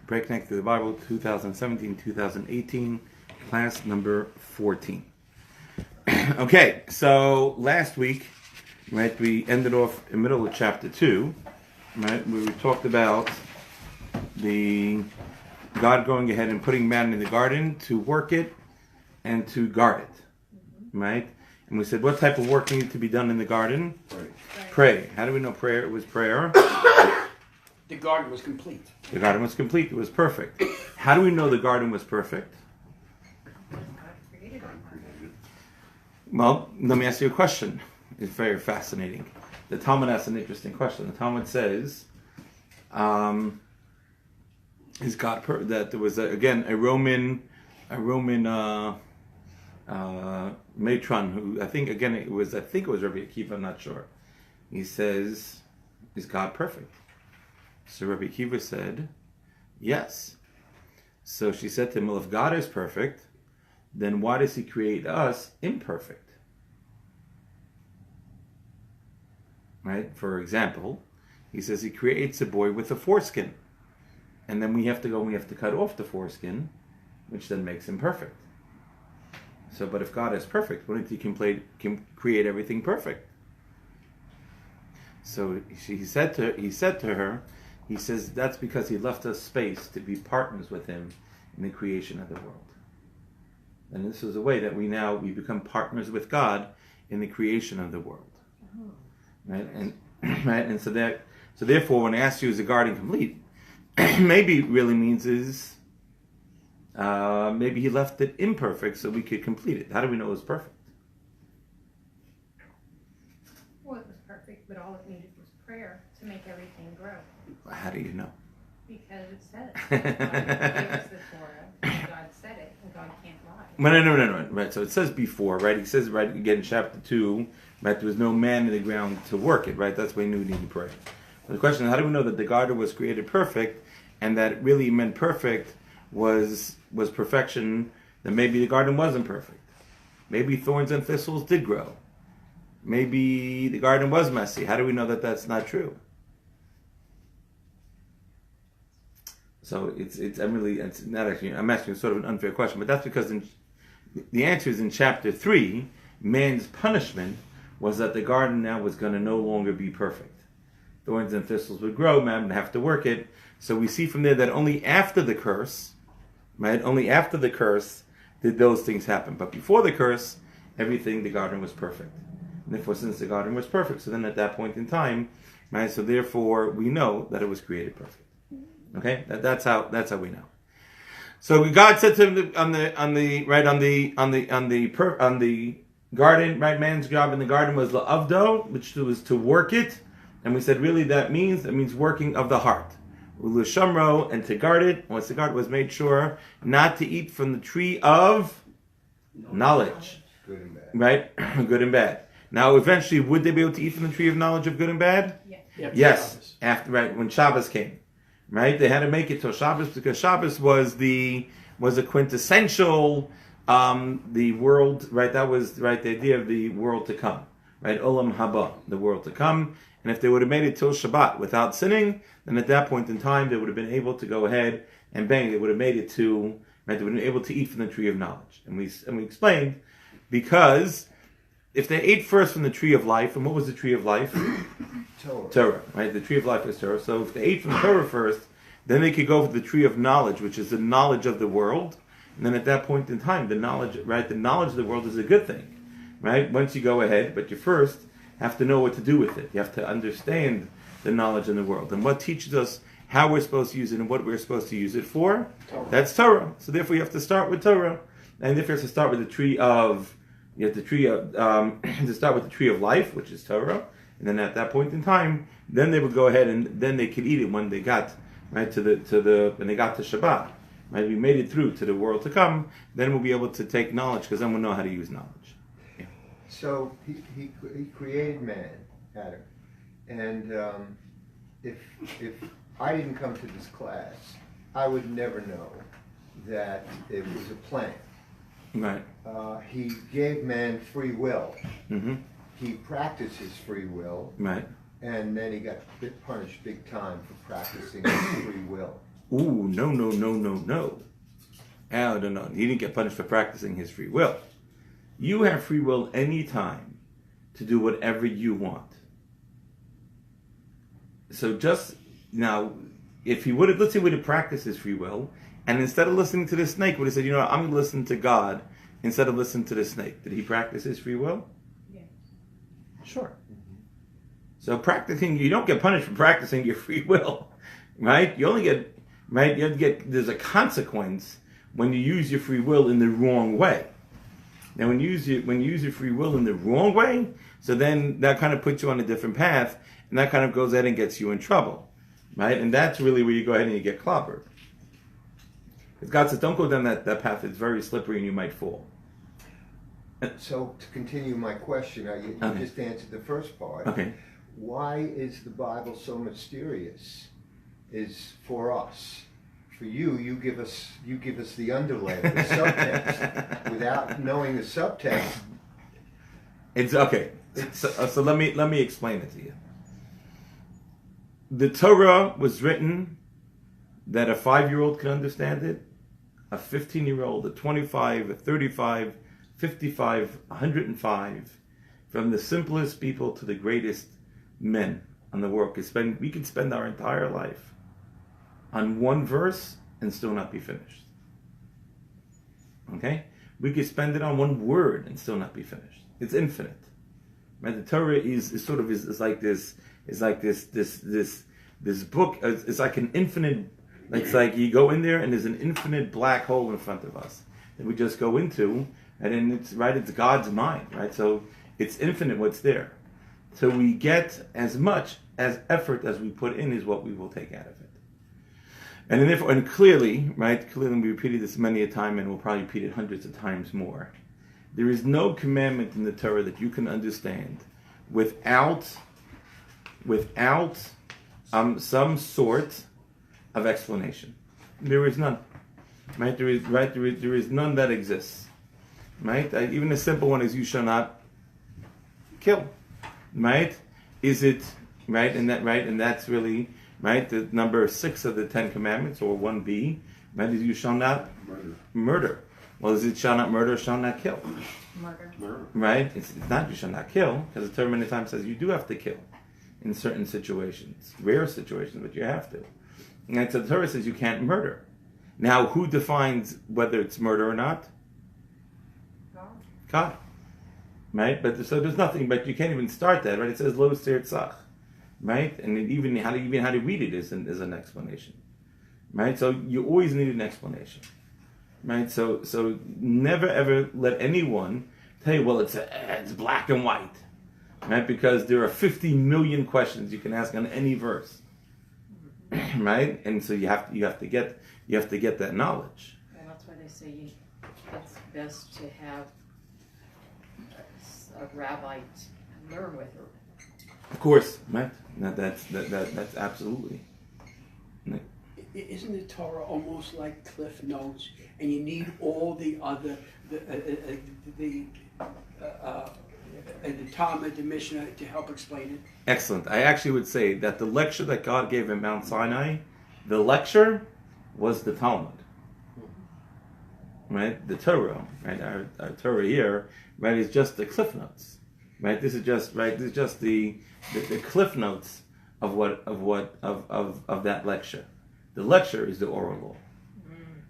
Breakneck to the Bible, 2017-2018, class number 14. Okay, so last week, right, we ended off in the middle of chapter 2, right, where we talked about the God going ahead and putting man in the garden to work it and to guard it, right? And we said, what type of work needed to be done in the garden? Pray. How do we know prayer? It was prayer. The garden was complete. The garden was complete. It was perfect. How do we know the garden was perfect? Well, let me ask you a question. It's very fascinating. The Talmud asks an interesting question. The Talmud says, is God that there was again a Roman matron who I think it was Rabbi Akiva. I'm not sure. He says, is God perfect? So Rabbi Akiva said, yes. So she said to him, well, if God is perfect, then why does he create us imperfect? Right? For example, he says he creates a boy with a foreskin. And then we have to cut off the foreskin, which then makes him perfect. So, but if God is perfect, wouldn't he create everything perfect? So he said to her, he says that's because he left us space to be partners with him in the creation of the world. And this is a way that we become partners with God in the creation of the world. Right? And right, and so therefore when I asked you, is the garden complete? Maybe it really means is maybe he left it imperfect so we could complete it. How do we know it was perfect? Well, it was perfect, but all it needed was prayer to make everything grow. How do you know? Because it said it. God gave us the Torah, and God said it, and God can't lie. No. Right. So it says before, right? He says right again in chapter 2, right? There was no man in the ground to work it, right? That's why he knew he needed prayer. So the question is, how do we know that the garden was created perfect, and that it really meant perfect was perfection? Then maybe the garden wasn't perfect. Maybe thorns and thistles did grow. Maybe the garden was messy. How do we know that that's not true? So I'm asking sort of an unfair question, but that's because the answer is in chapter 3, man's punishment was that the garden now was going to no longer be perfect. Thorns and thistles would grow, man would have to work it. So we see from there that only after the curse, right? Only after the curse did those things happen. But before the curse, the garden was perfect. And therefore, since the garden was perfect, so then at that point in time, right? So therefore, we know that it was created perfect. Okay, that's how we know. So God said to him on the garden, right? Man's job in the garden was la'avdo, which was to work it, and we said really that means working of the heart. Ulushamro, and to guard it. Once the guard was made sure not to eat from the tree of knowledge, good and bad. Right? Good and bad. Now, eventually, would they be able to eat from the tree of knowledge of good and bad? Yeah. Yes. After when Shabbos came. Right, they had to make it till Shabbos because Shabbos was a quintessential the world. Right, that was right the idea of the world to come. Right, Olam Haba, the world to come. And if they would have made it till Shabbat without sinning, then at that point in time they would have been able to go ahead and bang. They would have made it to right. They would have been able to eat from the tree of knowledge. And we explained because if they ate first from the tree of life, and what was the tree of life? Torah, right? The tree of life is Torah. So if they ate from Torah first, then they could go for the tree of knowledge, which is the knowledge of the world. And then at that point in time, the knowledge of the world is a good thing, right? Once you go ahead, but you first have to know what to do with it. You have to understand the knowledge in the world and what teaches us how we're supposed to use it and what we're supposed to use it for. Torah. That's Torah. So therefore, you have to start with Torah, and therefore you have to start with the tree of to start with the tree of life, which is Torah. And then at that point in time, then they would go ahead and then they could eat it when they got when they got to Shabbat. Right, we made it through to the world to come. Then we'll be able to take knowledge because then we'll know how to use knowledge. Yeah. So he created man, Adam, and if I didn't come to this class, I would never know that it was a plan. Right. He gave man free will. Mm-hmm. He practiced his free will. Right. And then he got punished big time for practicing his free will. Ooh, no, no, no, no, no. I don't know. He didn't get punished for practicing his free will. You have free will any time to do whatever you want. So just now, if he would have, let's say, would have practiced his free will, and instead of listening to the snake, would have said, you know what, I'm going to listen to God instead of listening to the snake. Did he practice his free will? Yes. Sure. So practicing, you don't get punished for practicing your free will, right? You only get, right? You get, there's a consequence when you use your free will in the wrong way. Now, when you use your free will in the wrong way, so then that kind of puts you on a different path, and that kind of goes ahead and gets you in trouble, right? And that's really where you go ahead and you get clobbered. Because God says, don't go down that path. It's very slippery and you might fall. So to continue my question, you Okay. just answered the first part. Okay. Why is the Bible so mysterious? Is for us. For you give us the underlay, the subtext. Without knowing the subtext, It's okay. So let me explain it to you. The Torah was written that a 5-year-old could understand it, a 15-year-old, a 25, a 35, 55, 105, from the simplest people to the greatest men on the world. We could spend our entire life on one verse and still not be finished. Okay? We could spend it on one word and still not be finished. It's infinite. Right? The Torah is like this book. It's like an infinite. It's like you go in there and there's an infinite black hole in front of us that we just go into, and then it's God's mind, right? So it's infinite what's there. So we get as much as effort as we put in is what we will take out of it. And clearly, right? Clearly, we repeated this many a time, and we'll probably repeat it hundreds of times more. There is no commandment in the Torah that you can understand without some sort of explanation. There is none. Right? There is none that exists. Right? Even a simple one is you shall not kill. Right? Is it right? And that's really right. The number 6 of the 10 Commandments, or 1b, right? Is you shall not murder. Well, is it shall not murder, shall not kill? Murder. Right? It's not you shall not kill, because the Torah many times says you do have to kill in certain situations, rare situations, but you have to. And so the Torah says you can't murder. Now, who defines whether it's murder or not? God. Right? But so there's nothing, but you can't even start that, right? It says lo tzach, right? And even how to read it is an explanation, right? So you always need an explanation, right? So never ever let anyone tell you, well, it's black and white, right? Because there are 50 million questions you can ask on any verse, right? And so you have to get that knowledge. Well, that's why they say it's best to have a rabbi learn with her. Of course, right? That's absolutely. Isn't the Torah almost like Cliff Notes, and you need all the other the Talmud, the Mishnah to help explain it? Excellent. I actually would say that the lecture that God gave in Mount Sinai, the lecture was the Talmud. Right? The Torah, right? Our Torah here, right, is just the Cliff Notes. Right? This is just the Cliff Notes of that lecture. The lecture is the oral law.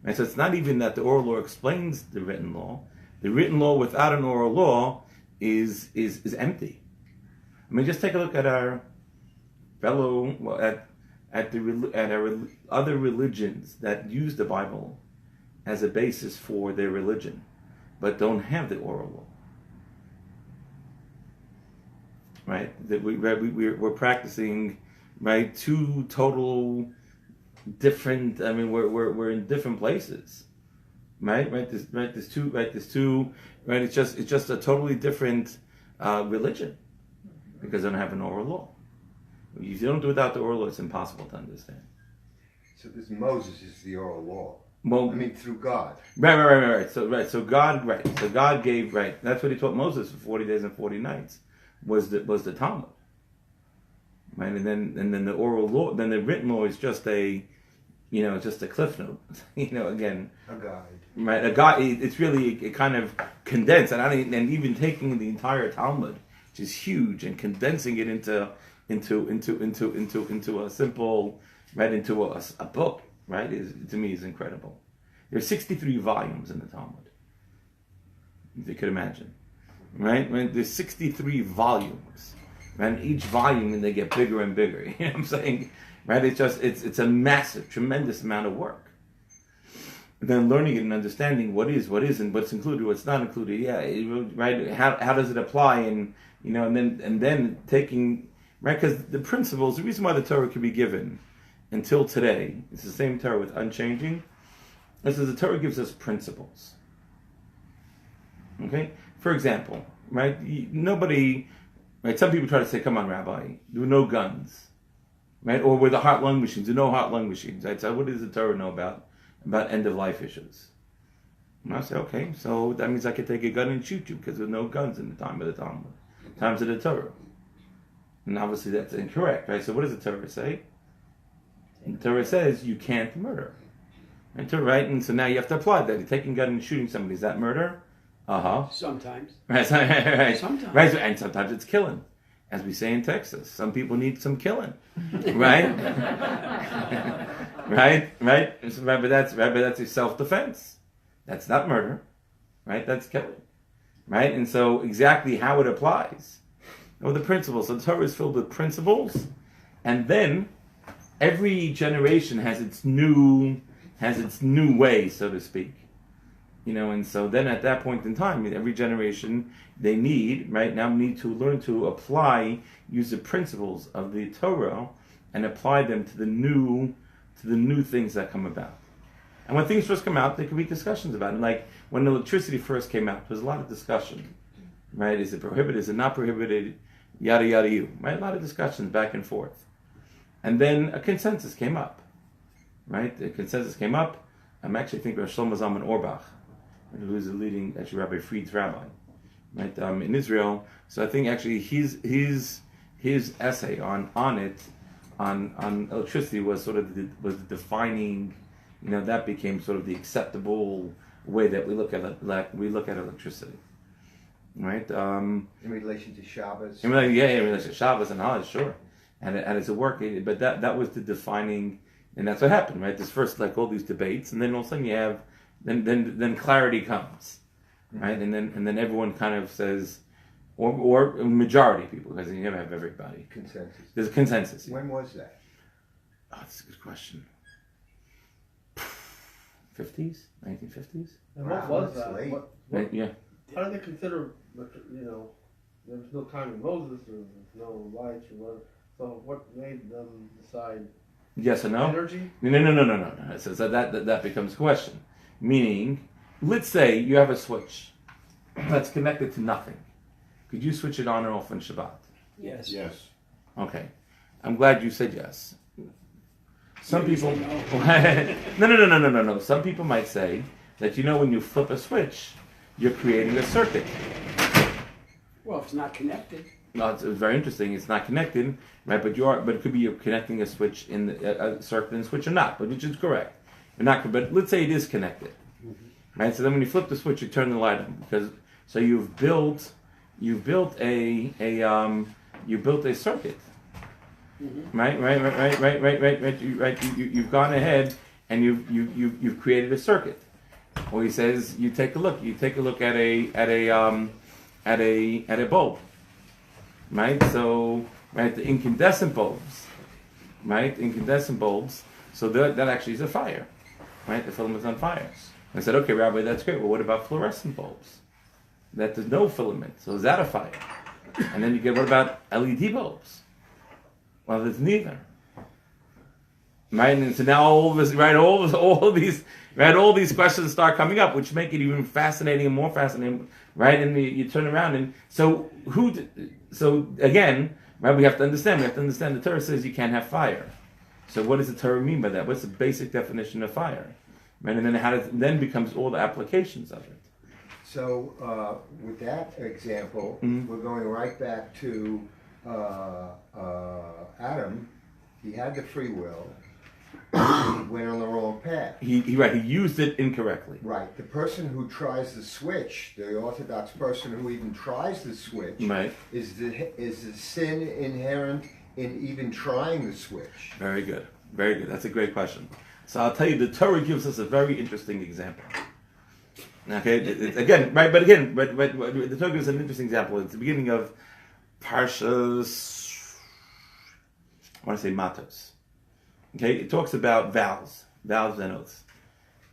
Right? So it's not even that the oral law explains the written law. The written law without an oral law is empty. I mean, just take a look at our at our other religions that use the Bible as a basis for their religion, but don't have the oral law. Right? That we're practicing, right, two total different. I mean, we're in different places. Right? There's two. Right? It's just a totally different religion because they don't have an oral law. If you don't do it without the oral law, it's impossible to understand. so this Moses is the oral law. Well, I mean, through God. Right. So God gave, right. That's what He taught Moses for 40 days and 40 nights. Was the Talmud. Right, and then the oral law, then the written law is just a just a cliff note. Again, A guide. right? A guy. It's really a kind of condensed, and even taking the entire Talmud, which is huge, and condensing it into a simple, right, into a book, right, to me is incredible. There are 63 volumes in the Talmud. If you could imagine, right? There's 63 volumes, right? Each volume, and they get bigger and bigger. You know what I'm saying? Right? It's a massive, tremendous amount of work. And then learning it and understanding what isn't, what's included, what's not included. Yeah, right. How does it apply? And and then taking, right? Because the principles, the reason why the Torah can be given until today, it's the same Torah with unchanging. This is the Torah gives us principles. Okay, for example, right? Nobody, right? Some people try to say, "Come on, Rabbi, there were no guns." Right? Or with the heart lung machines, there are no heart lung machines. Right? So what does the Torah know about end of life issues? And I say, okay, so that means I could take a gun and shoot you because there are no guns in the time of the Talmud, times of the Torah. And obviously that's incorrect, right? So what does the Torah say? The Torah says you can't murder. Right? And so now you have to apply that. You're taking a gun and shooting somebody. Is that murder? Sometimes. Right. Sometimes. Right. And sometimes it's killing. As we say in Texas, some people need some killing, right? right. So, but that's a self-defense. That's not murder, right? That's killing, right? And so exactly how it applies, the principles. So the Torah is filled with principles, and then every generation has its new way, so to speak. And so then at that point in time, every generation, they need to learn to use the principles of the Torah and apply them to the new things that come about. And when things first come out, there can be discussions about it. Like when electricity first came out, there was a lot of discussion, right? Is it prohibited? Is it not prohibited? Yada, yada, you, right? A lot of discussions back and forth. And then a consensus came up, right? The consensus came up. I'm actually thinking of Shlomo Zalman Auerbach, who is the leading, actually, Rabbi Fried's rabbi, right, in Israel. So I think actually his essay on electricity was sort of was defining, that became sort of the acceptable way that we look at electricity, right? In relation to Shabbos. In relation to Shabbos and Hajj, sure, and it's a work, but that was the defining, and that's what happened, right? This first all these debates, and then all of a sudden you have. Then clarity comes, right? And then everyone kind of says, or majority of people, because you never have everybody. Consensus. There's a consensus. When was that? Oh, that's a good question. 50s, 1950s. And what was that? Right, yeah. How do they consider? There was no time in Moses, there was no lights or whatever. So what made them decide? Yes or no? Energy? No. So that becomes a question. Meaning, let's say you have a switch that's connected to nothing. Could you switch it on or off on Shabbat? Yes. Yes. Okay. I'm glad you said yes. Some Maybe people... say No. Some people might say that, when you flip a switch, you're creating a circuit. Well, if it's not connected. No, it's very interesting. It's not connected, right? But it could be you're connecting a switch in a circuit and switch or not, which is correct. You're not, but let's say it is connected, right? So then when you flip the switch, you turn the light on so you've built a circuit, right. You've gone ahead and you've created a circuit. Or he says you take a look at a bulb. Right, so the incandescent bulbs, so that actually is a fire, right? The filament's on fire. I said, okay, Rabbi, that's great. Well, what about fluorescent bulbs? That there's no filament, so is that a fire? And then you get, what about LED bulbs? Well, there's neither. Right, and so now all these questions start coming up, which make it even fascinating and more fascinating, right? And you turn around and so again, right? We have to understand the Torah says you can't have fire. So what does the Torah mean by that? What's the basic definition of fire? Right, and then becomes all the applications of it. So with that example, we're going right back to Adam. He had the free will. He went on the left. He used it incorrectly. Right. The person who tries the switch, the Orthodox person who even tries the switch, Right. is the sin inherent in even trying the switch? Very good. Very good. That's a great question. So I'll tell you, the Torah gives us a very interesting example. Okay, again, right, but the Torah gives an interesting example. It's the beginning of Parshas, I want to say Matos. Okay, it talks about vows and oaths.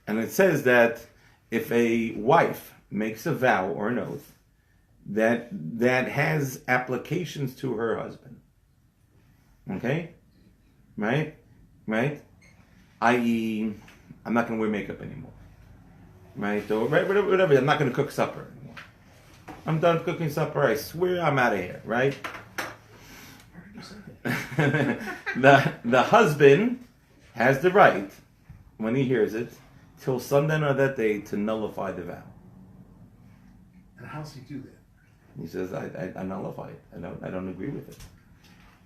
And it says that if a wife makes a vow or an oath that has applications to her husband, okay, right, i.e., I'm not going to wear makeup anymore, right, or whatever, I'm not going to cook supper anymore. I'm done cooking supper, I swear I'm out of here, right? the husband has the right, when he hears it, till sundown of that day to nullify the vow. And how does he do that? He says, I nullify it. I don't agree with it.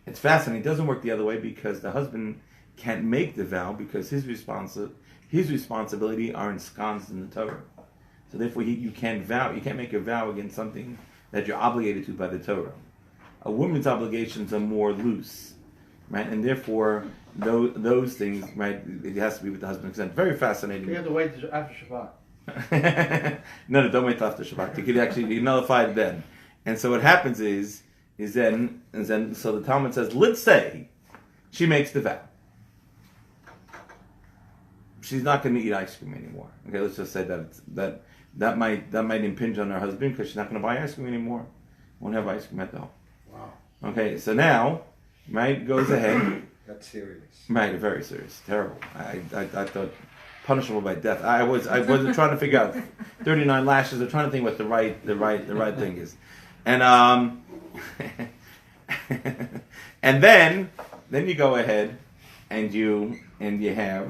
It's fascinating. It doesn't work the other way because the husband can't make the vow because his responsibility are ensconced in the Torah. So therefore, you can't make a vow against something that you're obligated to by the Torah. A woman's obligations are more loose, right? And therefore, those things, right, it has to be with the husband's consent. Very fascinating. You have to wait after Shabbat. No, don't wait till after Shabbat. You could actually be nullified then. And so what happens is then, so the Talmud says, let's say she makes the vow. She's not going to eat ice cream anymore. Okay, let's just say that might impinge on her husband because she's not going to buy ice cream anymore. Won't have ice cream at the home. Wow. Okay, so now, right, goes ahead. That's serious. Right, very serious, terrible. I thought punishable by death. I wasn't trying to figure out 39 lashes. I'm trying to think what the right thing is, and and then you go ahead and you have,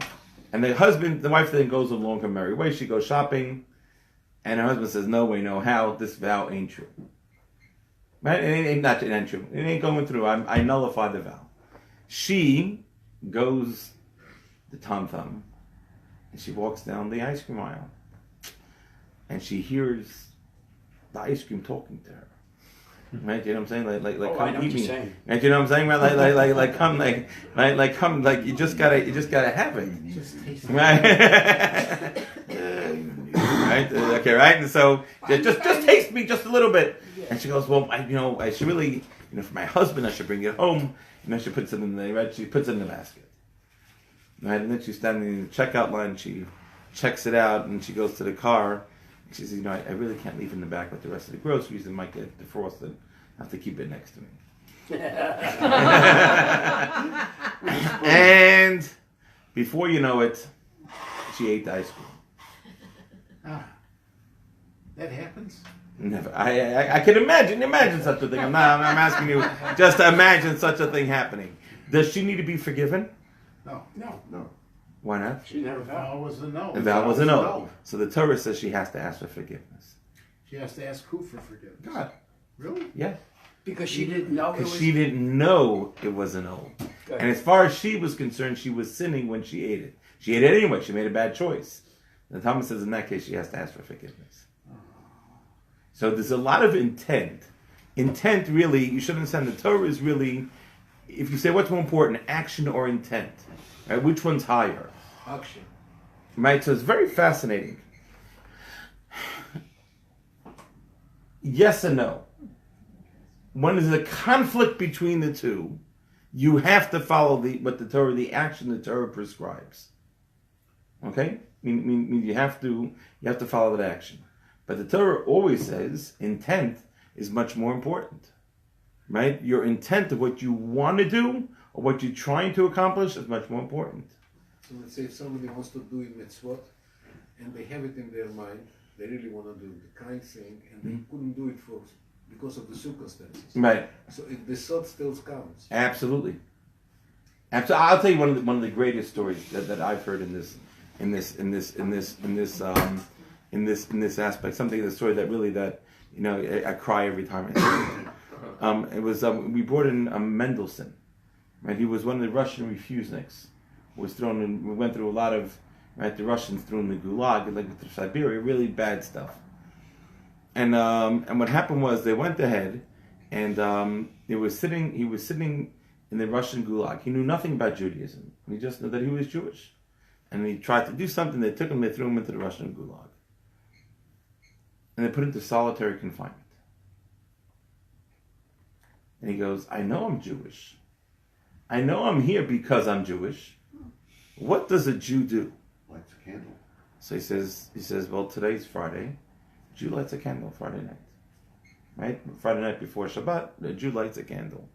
and the wife then goes along her merry way. She goes shopping, and her husband says, "No way, no how. This vow ain't true." Right? It ain't true. It ain't going through. I nullify the vow. She goes the tom-tom, and she walks down the ice cream aisle, and she hears the ice cream talking to her. Right? You know what I'm saying? Like I come know eat what me. you're saying. Right? You know what I'm saying? Right? Like come, you just gotta have it. Just taste it. Right? Right? Okay, right? And so just taste me just a little bit. And she goes, well, I should really, for my husband, I should bring it home. She puts it in she puts it in the basket. Right? And then she's standing in the checkout line. She checks it out, and she goes to the car. And she says, I really can't leave it in the back with the rest of the groceries. It might get defrosted. I have to keep it next to me. And before you know it, she ate the ice cream. That happens? Never. I can imagine such a thing. I'm asking you just to imagine such a thing happening. Does she need to be forgiven? No. Why not? She never The vowed. vow was a no. The vow was a no. So the Torah says she has to ask for forgiveness. She has to ask who for forgiveness? God. Really? Yeah. Because she didn't know it Because was... she didn't know it was a no. Good. And as far as she was concerned, she was sinning when she ate it. She ate it anyway. She made a bad choice. The Talmud says in that case she has to ask for forgiveness. So there's a lot of intent. Intent really, you should understand the Torah is really, if you say what's more important, action or intent, right? Which one's higher? Action. Right, so it's very fascinating. Yes and no. When there's a conflict between the two, you have to follow the action the Torah prescribes. Okay? I mean you have to follow that action. But the Torah always says intent is much more important. Right? Your intent of what you want to do or what you're trying to accomplish is much more important. So let's say if somebody wants to do mitzvot and they have it in their mind, they really want to do the kind thing and they couldn't do it because of the circumstances. Right. So the sod still counts. Absolutely. I'll tell you one of the greatest stories that I've heard in this aspect. Something in the story that really I cry every time I see it. It was we brought in Mendelssohn, right? He was one of the Russian refuseniks. We went through a lot of right? The Russians threw him in the Gulag, like to Siberia, really bad stuff. And what happened was they went ahead, and he was sitting in the Russian Gulag. He knew nothing about Judaism. He just knew that he was Jewish. And he tried to do something. They took him, they threw him into the Russian Gulag. And they put him into solitary confinement. And he goes, I know I'm Jewish. I know I'm here because I'm Jewish. What does a Jew do? Lights a candle. So he says, well, today's Friday. Jew lights a candle Friday night. Right? Friday night before Shabbat, the Jew lights a candle.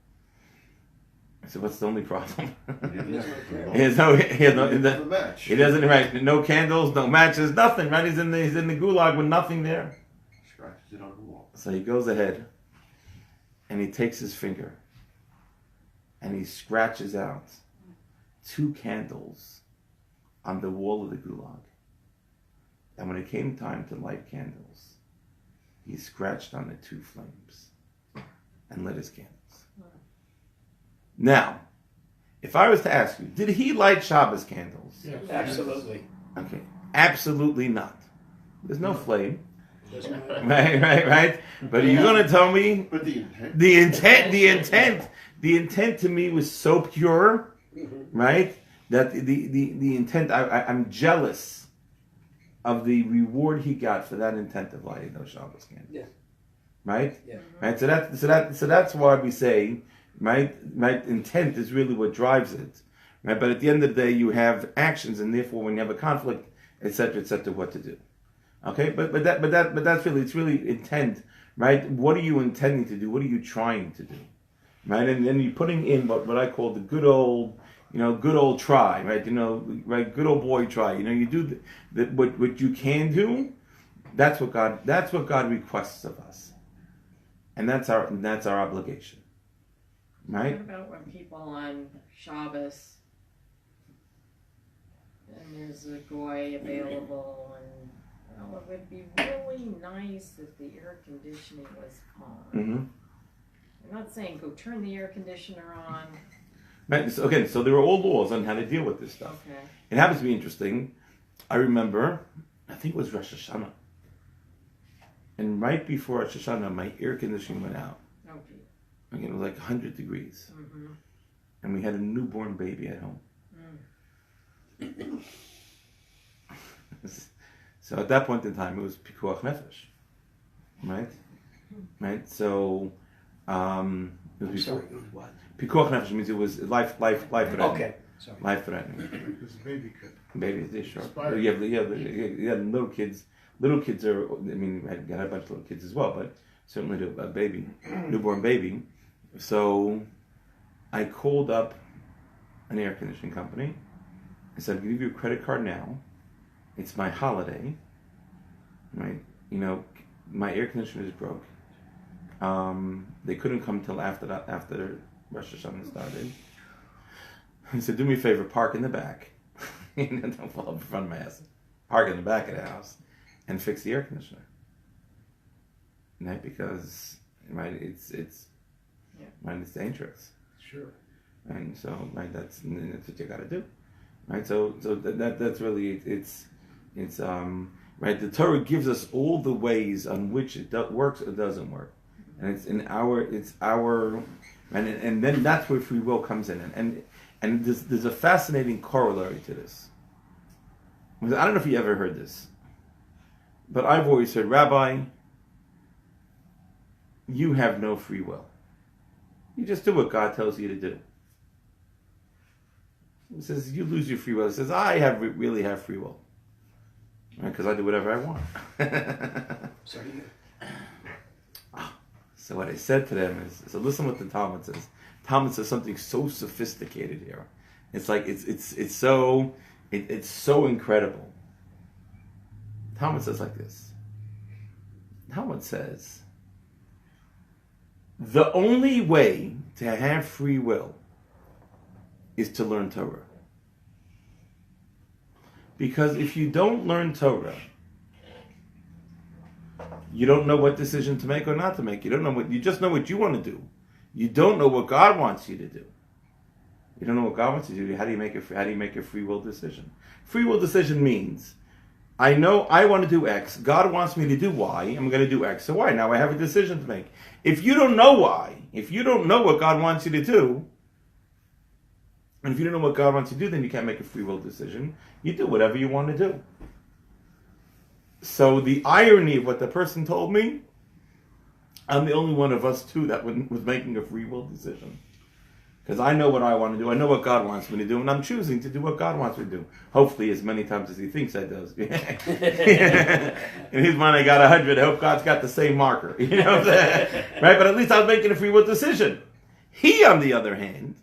I said, what's the only problem? He doesn't, right? No candles, no matches, nothing, right? He's in the Gulag with nothing there. Scratches it on the wall. So he goes ahead and he takes his finger and he scratches out 2 candles on the wall of the Gulag. And when it came time to light candles, he scratched on the 2 flames and lit his candles. Now, if I was to ask you, did he light Shabbos candles? Yes. Absolutely. Okay, absolutely not. There's no flame. Doesn't matter. Right. But are you going to tell me But the intent. the intent to me was so pure, right? That the intent, I'm jealous of the reward he got for that intent of lighting those Shabbos candles. Yeah. Right? Yeah. Right. So that's why we say, right, intent is really what drives it. Right? But at the end of the day, you have actions, and therefore, when you have a conflict, etc., what to do. Okay, but that's really, it's really intent, right? What are you intending to do? What are you trying to do, right? And then you're putting in what I call the good old try, right? Right? Good old boy try. You do what you can do. That's what God requests of us, and that's our obligation, right? What about when people on Shabbos and there's a goy available and it would be really nice if the air conditioning was on. Mm-hmm. I'm not saying go turn the air conditioner on. Right. So, again, so there are all laws on how to deal with this stuff. Okay. It happens to be interesting. I remember, I think it was Rosh Hashanah, and right before Rosh Hashanah, my air conditioning went out. Okay. Again, it was like 100 degrees, Mm-hmm. and we had a newborn baby at home. So at that point in time, it was pikuach nefesh, right? Right. So it was I'm before sorry, it was what? pikuach nefesh means it was life threatening. Okay, sorry. Life threatening. Because the baby could. Baby, they sure. Inspired. You have little kids. Little kids are. I mean, I got a bunch of little kids as well, but certainly a baby, newborn baby. So I called up an air conditioning company. I said, "I'll give you a credit card now. It's my holiday, right? My air conditioner is broke. They couldn't come till after Rosh Hashanah started. He said, do me a favor, park in the back. Don't fall up in front of my ass. Park in the back of the house and fix the air conditioner. Right? Because, right, it's right, it's dangerous. Sure. And so, right, that's what you got to do. Right? So that's really, it's right, the Torah gives us all the ways on which it works or doesn't work. And it's our, and then that's where free will comes in. And there's a fascinating corollary to this. I don't know if you ever heard this, but I've always heard, Rabbi, you have no free will. You just do what God tells you to do. He says, you lose your free will. He says, I really have free will. Right? Because I do whatever I want. Sorry. So what I said to them is, so listen what the Talmud says. Talmud says something so sophisticated here. It's like, it's so incredible. Talmud says like this. Talmud says, the only way to have free will is to learn Torah. Because if you don't learn Torah, you don't know what decision to make or not to make. You just know what you want to do. You don't know what God wants you to do. You don't know what God wants you to do. How do you make a free will decision? Free will decision means, I know I want to do X. God wants me to do Y. I'm going to do X. So Y. Now I have a decision to make. If you don't know why, if you don't know what God wants you to do, and if you don't know what God wants you to do, then you can't make a free will decision. You do whatever you want to do. So the irony of what the person told me, I'm the only one of us two that was making a free will decision. Because I know what I want to do. I know what God wants me to do. And I'm choosing to do what God wants me to do. Hopefully as many times as he thinks I does. In his mind I got 100. I hope God's got the same marker. You know what I'm saying? Right? But at least I was making a free will decision. He, on the other hand,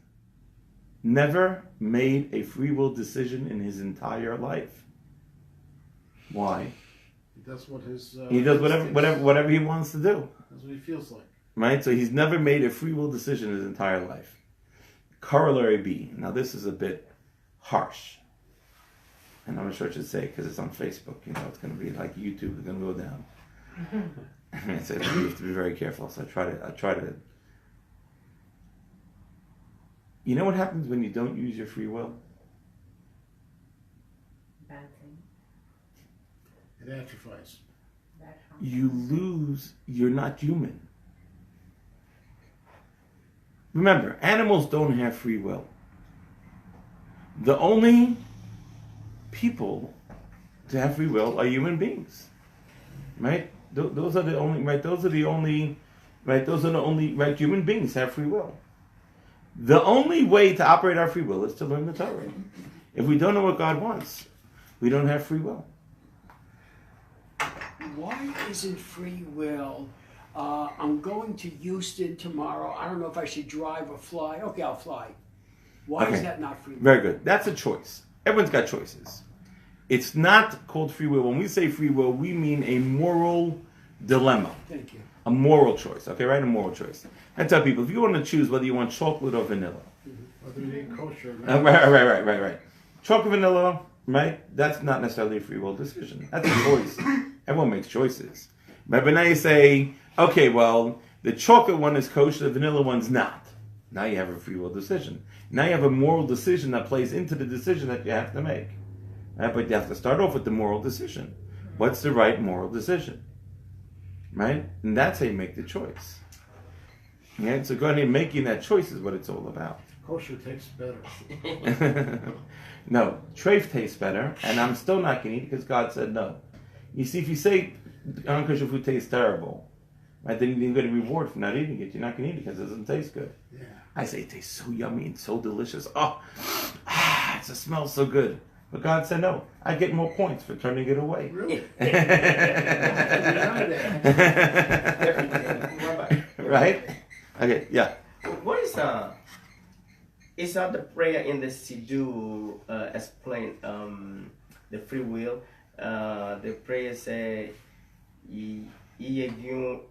never made a free will decision in his entire life. Why? He does what his. He does whatever he wants to do. That's what he feels like. Right? So he's never made a free will decision in his entire life. Corollary B. Now this is a bit harsh. And I'm not sure what I should say because it's on Facebook. You know, it's going to be like YouTube. It's going to go down. So you have to be very careful. So I try to. You know what happens when you don't use your free will? Bad thing. It atrophies. Bad harm. You lose. You're not human. Remember, animals don't have free will. The only people to have free will are human beings, right? Those are the only, right? Those are the only, right? Human beings have free will. The only way to operate our free will is to learn the Torah. If we don't know what God wants, we don't have free will. Why isn't free will? I'm going to Houston tomorrow. I don't know if I should drive or fly. Okay, I'll fly. Why is that not free will? Very good. That's a choice. Everyone's got choices. It's not called free will. When we say free will, we mean a moral dilemma. Thank you. A moral choice. Okay, right? A moral choice. I tell people, if you want to choose whether you want chocolate or vanilla. Whether you eat kosher. Right. Chocolate, vanilla, right? That's not necessarily a free will decision. That's a choice. Everyone makes choices. But now you say, okay, well, the chocolate one is kosher, the vanilla one's not. Now you have a free will decision. Now you have a moral decision that plays into the decision that you have to make. Right? But you have to start off with the moral decision. What's the right moral decision? Right? And that's how you make the choice. Right? So going and making that choice is what it's all about. Kosher tastes better. No, treif tastes better, and I'm still not going to eat because God said no. You see, if you say unkosher food tastes terrible, right, then you get a reward for not eating it. You're not going to eat it because it doesn't taste good. Yeah. I say it tastes so yummy and so delicious. It smells so good. But God said no. I get more points for turning it away. Really? Right? Okay, yeah. What is that the prayer in the Siddur explain the free will? The prayer say, "Yeyun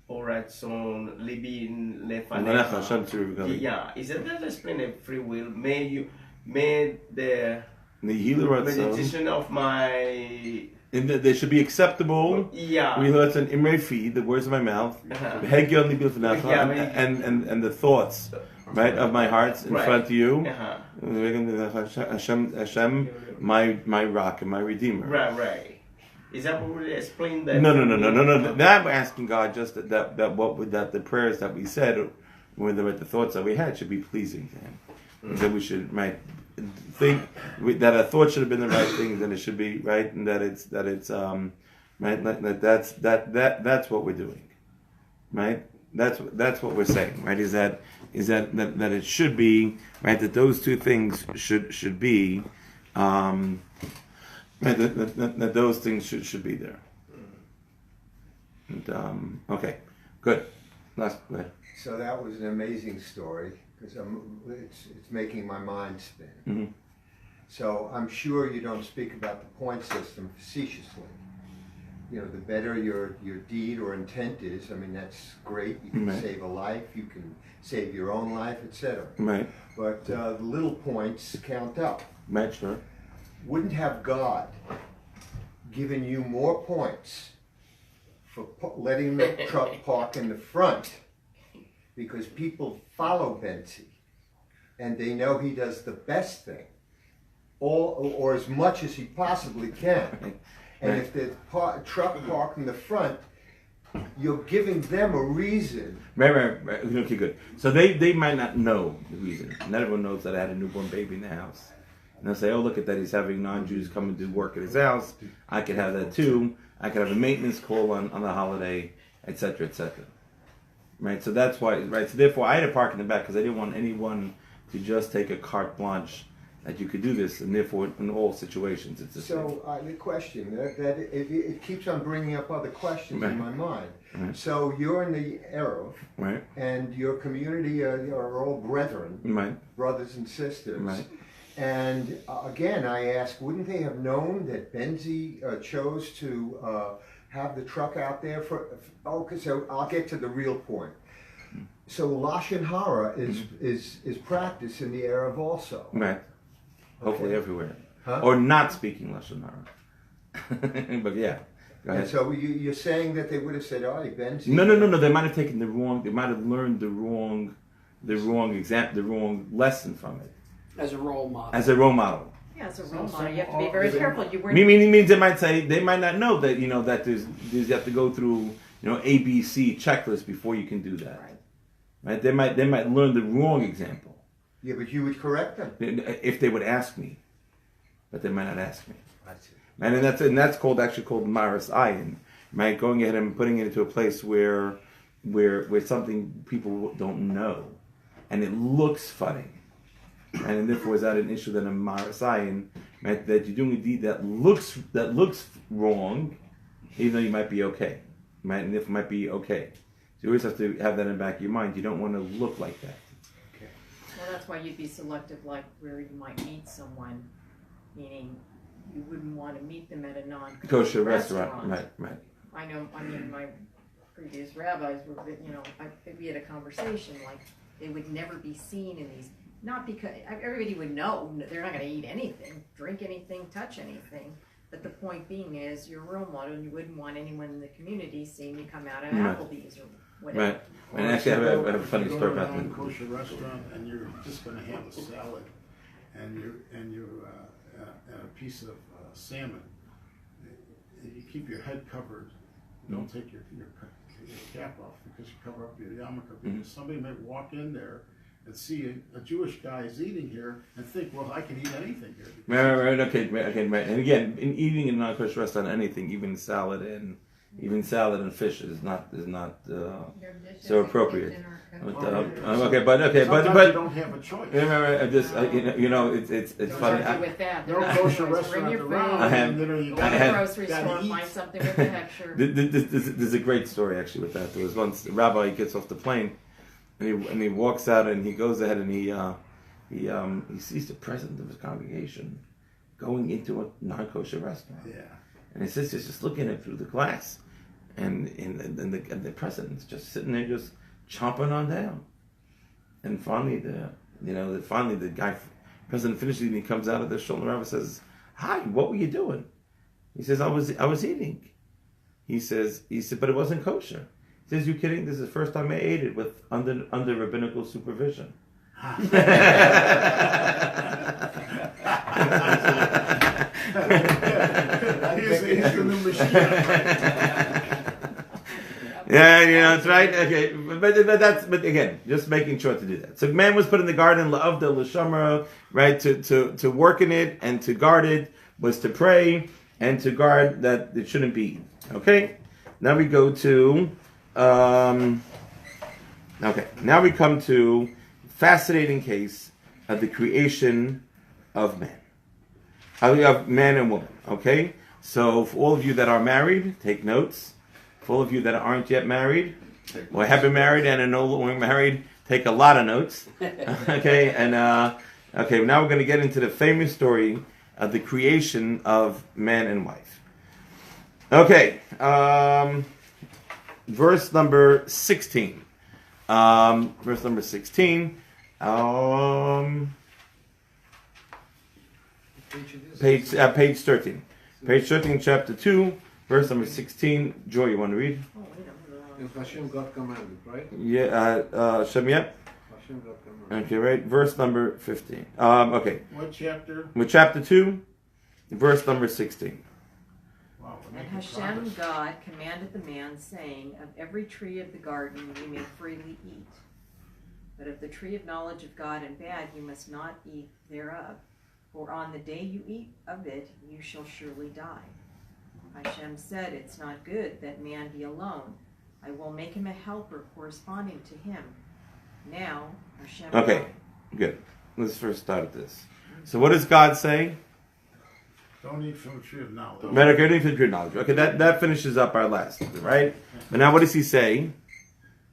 oratson libin lefanecha." Yeah, is it that explain the free will? May the meditation of my. And they should be acceptable. Yeah. We learn an imre fi, the words of my mouth, and the thoughts, right, of my heart in front of you. Hashem, my rock and my redeemer. Right. Is that what we explain that? No. Now I'm asking God just that the prayers that we said, with the thoughts that we had, should be pleasing to Him. That we should think that our thought should have been the right things, and it should be right, and that's what we're doing, right? That's what we're saying, right? Is that it should be right, that those two things should be right, that those things should be there. And, okay, good. Go ahead. So that was an amazing story because it's making my mind spin. Mm-hmm. So I'm sure you don't speak about the point system facetiously. You know, the better your deed or intent is, I mean, that's great. You can save a life, you can save your own life, etc. Right. But the little points count up. Right, sure. Wouldn't have God given you more points for letting the truck park in the front because people follow Bentzi and they know he does the best thing, or as much as he possibly can. And if the truck parked in the front, you're giving them a reason. Right. Okay, good. So they might not know the reason. Not everyone knows that I had a newborn baby in the house. And they'll say, oh, look at that, he's having non-Jews come and do work at his house. I could have that too. I could have a maintenance call on the holiday, etc., etc. Right, so that's why, right, so therefore I had to park in the back because I didn't want anyone to just take a carte blanche that you could do this, and therefore in all situations it's the same. So the question, that it keeps on bringing up other questions in my mind. Right. So you're in the Erev, Right. and your community are all brethren, Right. brothers and sisters. Right. And again, I ask, wouldn't they have known that Bentzi chose to have the truck out there for? Okay, so I'll get to the real point. So Lashon Hara is practiced in the Erev also. Right. Hopefully Okay. everywhere. Huh? Or not speaking Lashon Hara. But yeah. Go And ahead. so you're saying that they would have said, "Oh, Bentzi." No. They might have taken the wrong. They might have learned the wrong lesson from it As a role model. as a role model. Yeah, as a role model, you have to be very careful. You weren't. Means they might not know that that there's you have to go through ABC checklist before you can do that. Right? They might learn the wrong example. Yeah, but you would correct them. If they would ask me, but they might not ask me. And that's actually called Maris Ayin, right? Going ahead and putting it into a place where something people don't know, and it looks funny, and therefore is that an issue than a Maris Ayin, right? That you're doing a deed that looks wrong, even though you might be okay, right? And it might be okay. So you always have to have that in the back of your mind. You don't want to look like that. Well, that's why you'd be selective, like where you might meet someone, meaning you wouldn't want to meet them at a non-kosher restaurant. Right. I mean, my previous rabbis were, we had a conversation, like they would never be seen in these, not because, everybody would know they're not going to eat anything, drink anything, touch anything, but the point being is you're a role model and you wouldn't want anyone in the community seeing you come out of Applebee's or whatever. Right. And actually, I have a funny story about that. You go to a kosher restaurant and you're just going to have a salad and a piece of salmon. You keep your head covered. Don't take your cap off because you cover up your yarmulke. Because somebody might walk in there and see a Jewish guy is eating here and think, well, I can eat anything here. Right. Okay. And again, in eating in a non-kosher restaurant, anything, even salad and fish is not so appropriate. Sometimes you don't have a choice. It's funny. With that, No kosher restaurant around. Go to the grocery store, find something with the picture. There's a great story actually with that. There was once a rabbi gets off the plane, and he walks out and he goes ahead and he sees the president of his congregation going into a non-kosher restaurant. Yeah. And his sister's just looking at it through the glass, and the president's just sitting there just chomping on down. And finally, the guy, president finishes and he comes out of the shoulder and says, "Hi, what were you doing?" He says, "I was eating." He said, "But it wasn't kosher." He says, "You kidding? This is the first time I ate it with under rabbinical supervision." Yeah, that's right. Okay, but again, just making sure to do that. So man was put in the garden of the L'Shamra, right? To work in it and to guard it was to pray and to guard that it shouldn't be eaten. Okay, now we go to. Now we come to fascinating case of the creation of man. Of man and woman. Okay, so for all of you that are married, take notes. For all of you that aren't yet married, or have been married and are no longer married, take a lot of notes. Okay, and now we're going to get into the famous story of the creation of man and wife. Okay, verse number 16. Verse number 16. Page 13. Page 13, chapter 2. Verse number 16. Joy, you want to read? If Hashem God commanded, right? Yeah, Hashem, yep. Okay, right? Verse number 15. Okay. What chapter? With chapter 2, verse number 16. Wow, we're And making Hashem progress. God commanded the man, saying, of every tree of the garden you may freely eat. But of the tree of knowledge of God and bad you must not eat thereof. For on the day you eat of it, you shall surely die. Hashem said, it's not good that man be alone. I will make him a helper corresponding to him. Now, Hashem... Okay, good. Let's first start at this. So what does God say? Don't eat from the tree of knowledge. Meditating to true knowledge. Okay, that finishes up our last, right? But now what does he say?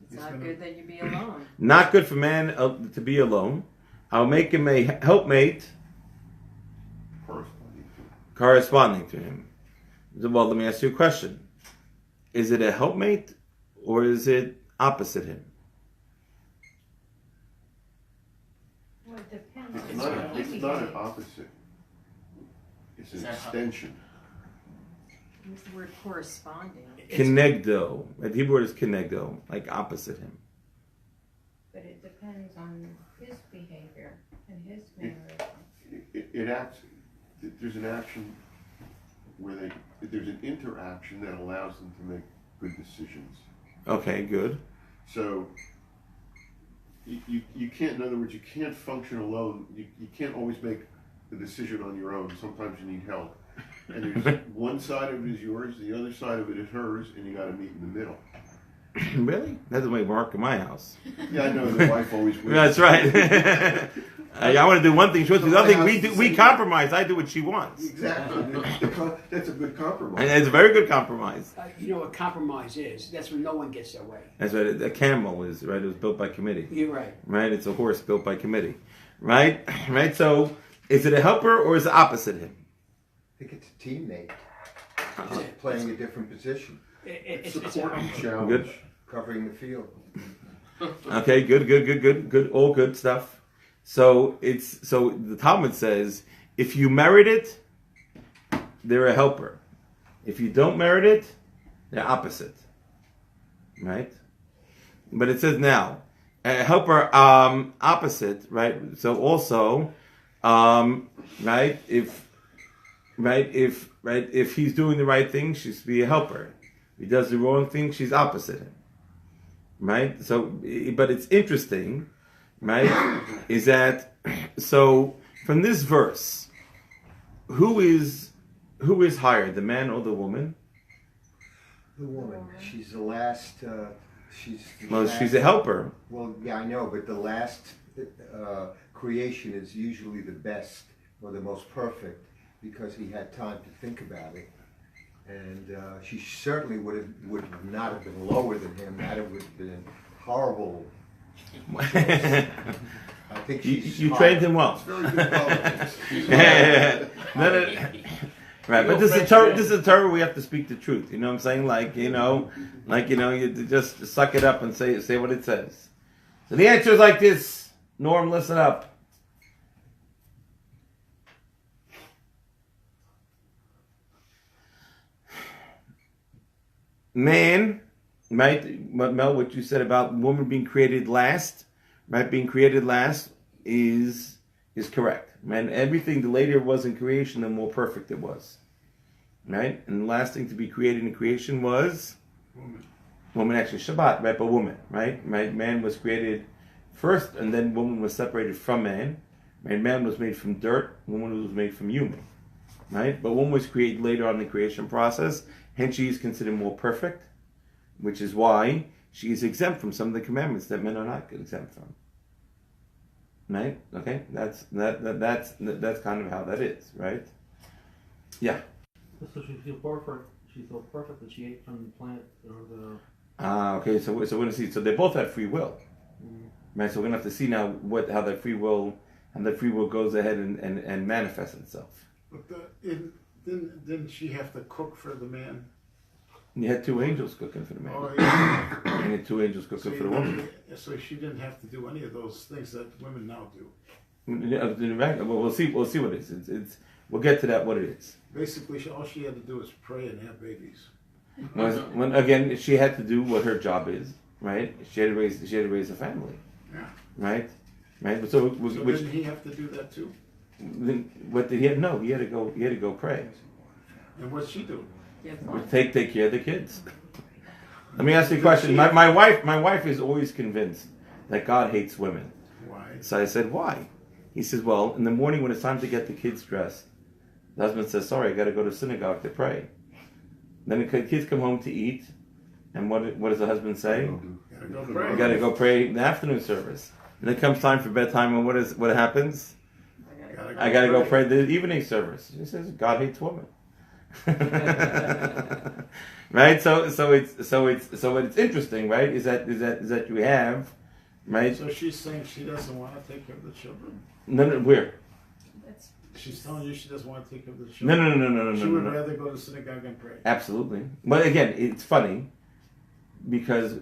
It's not good that you be alone. Not good for man to be alone. I'll make him a helpmate corresponding to him. Well, let me ask you a question. Is it a helpmate or is it opposite him? Well, it depends It's on not, how it's you not an behave. opposite. It's an Is that how- extension. Use the word corresponding. Kenegdo. The Hebrew word is kenegdo, like opposite him. But it depends on his behavior and his mannerism. It acts, there's an action where there's an interaction that allows them to make good decisions. Okay, good. So, you can't, in other words, you can't function alone. You can't always make the decision on your own. Sometimes you need help. And there's one side of it is yours, the other side of it is hers, and you got to meet in the middle. Really? That's the way it works in my house. Yeah, I know the wife always wins. That's right. I want to do one thing, she wants to do the other thing. We compromise. I do what she wants. Exactly. That's a good compromise. And it's a very good compromise. You know what compromise is? That's when no one gets their way. That's right. A camel is, right? It was built by committee. You're right. Right? It's a horse built by committee. Right? Right? So, is it a helper or is it opposite him? I think it's a teammate. Just playing a different position. It's Support a, and challenge. Good. Covering the field. Okay, good. All good stuff. So the Talmud says, if you merit it, they're a helper. If you don't merit it, they're opposite. Right? But it says now, a helper opposite, right? So also, right, if he's doing the right thing, she's to be a helper. If he does the wrong thing, she's opposite him. Right? So, but it's interesting, right? Is that, so from this verse, who is higher, the man or the woman? The woman. She's the last. She's a helper. Well, yeah, I know, but the last creation is usually the best or the most perfect because he had time to think about it. And she certainly would not have been lower than him. That would have been horrible. I think she's you trained him well. It's very good politics. No. Right, but this is a Torah. We have to speak the truth. You know what I'm saying? Like you just suck it up and say what it says. So the answer is like this. Norm, listen up. Man, right? Mel, what you said about woman being created last, right? Being created last is correct. Man, everything the later it was in creation, the more perfect it was. Right? And the last thing to be created in creation was woman, actually Shabbat, right? But woman, right? Man was created first, and then woman was separated from man. Right? Man was made from dirt, woman was made from human. Right? But woman was created later on in the creation process. Hence, she is considered more perfect, which is why she is exempt from some of the commandments that men are not exempt from. Right? Okay, that's kind of how that is, right? Yeah. So she feels perfect. She feels perfect that she ate from the plant or the. Okay. So we're gonna see. So they both have free will, right? So we're gonna have to see now how that free will goes ahead and manifests itself. But didn't she have to cook for the man? You had two angels cooking for the man. Oh, yeah. And you had two angels cooking for the woman. So she didn't have to do any of those things that women now do. Well, we'll see what it is. It's we'll get to that. What it is. Basically, all she had to do was pray and have babies. When again, she had to do what her job is, right? She had to raise a family. Yeah. right? But So didn't he have to do that too? What did he have? No, he had to go. He had to go pray. And what's she do? Take care of the kids. Let me ask you a question. My wife is always convinced that God hates women. Why? So I said, why? He says, well, in the morning when it's time to get the kids dressed, the husband says, sorry, I got to go to synagogue to pray. Then the kids come home to eat, and what does the husband say? You got to go pray in the afternoon service. And it comes time for bedtime, and what happens? I got to go pray the evening service. He says, God hates women. Right? So what's interesting, right? Is that you have, right? So she's saying she doesn't want to take care of the children. No, where? She's telling you she doesn't want to take care of the children. No. She would rather go to synagogue and pray. Absolutely. But again, it's funny because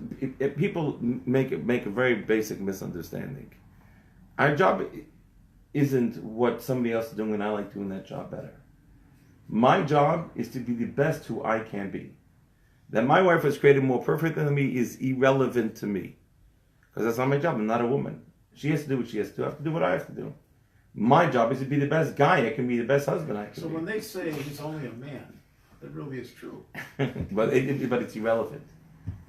people make a very basic misunderstanding. Our job isn't what somebody else is doing, and I like doing that job better. My job is to be the best who I can be. That my wife was created more perfect than me is irrelevant to me. Because that's not my job. I'm not a woman. She has to do what she has to do. I have to do what I have to do. My job is to be the best guy I can be, the best husband I can be. So when they say he's only a man, that really is true. but it's irrelevant.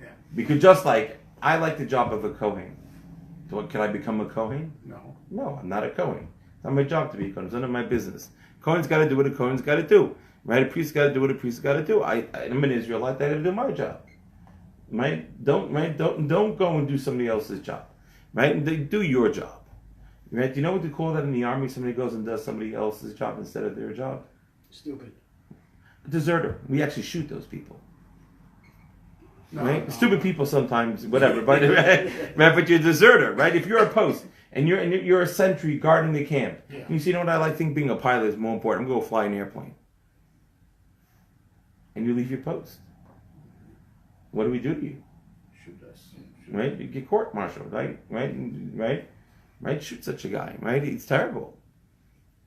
Yeah. Because just like I like the job of a Kohen. So can I become a Kohen? No. No, I'm not a Kohen. It's not my job to be a Kohen. It's none of my business. Kohen's got to do what a Kohen's got to do. Right? A priest's got to do what a priest's got to do. I'm an Israelite. I got to do my job. Right? Don't go and do somebody else's job. Right? Do your job. Right? Do you know what they call that in the army? Somebody goes and does somebody else's job instead of their job. Stupid. A deserter. We actually shoot those people. No, right? no. Stupid people sometimes, whatever. But right, but you're a deserter, right? If you're a post and you're a sentry guarding the camp, Yeah. you see, you know what I like? Think being a pilot is more important. I'm going to go fly an airplane, and you leave your post. What do we do to you? Shoot us. Right? You get court-martialed, right? Right? Shoot such a guy, right? It's terrible,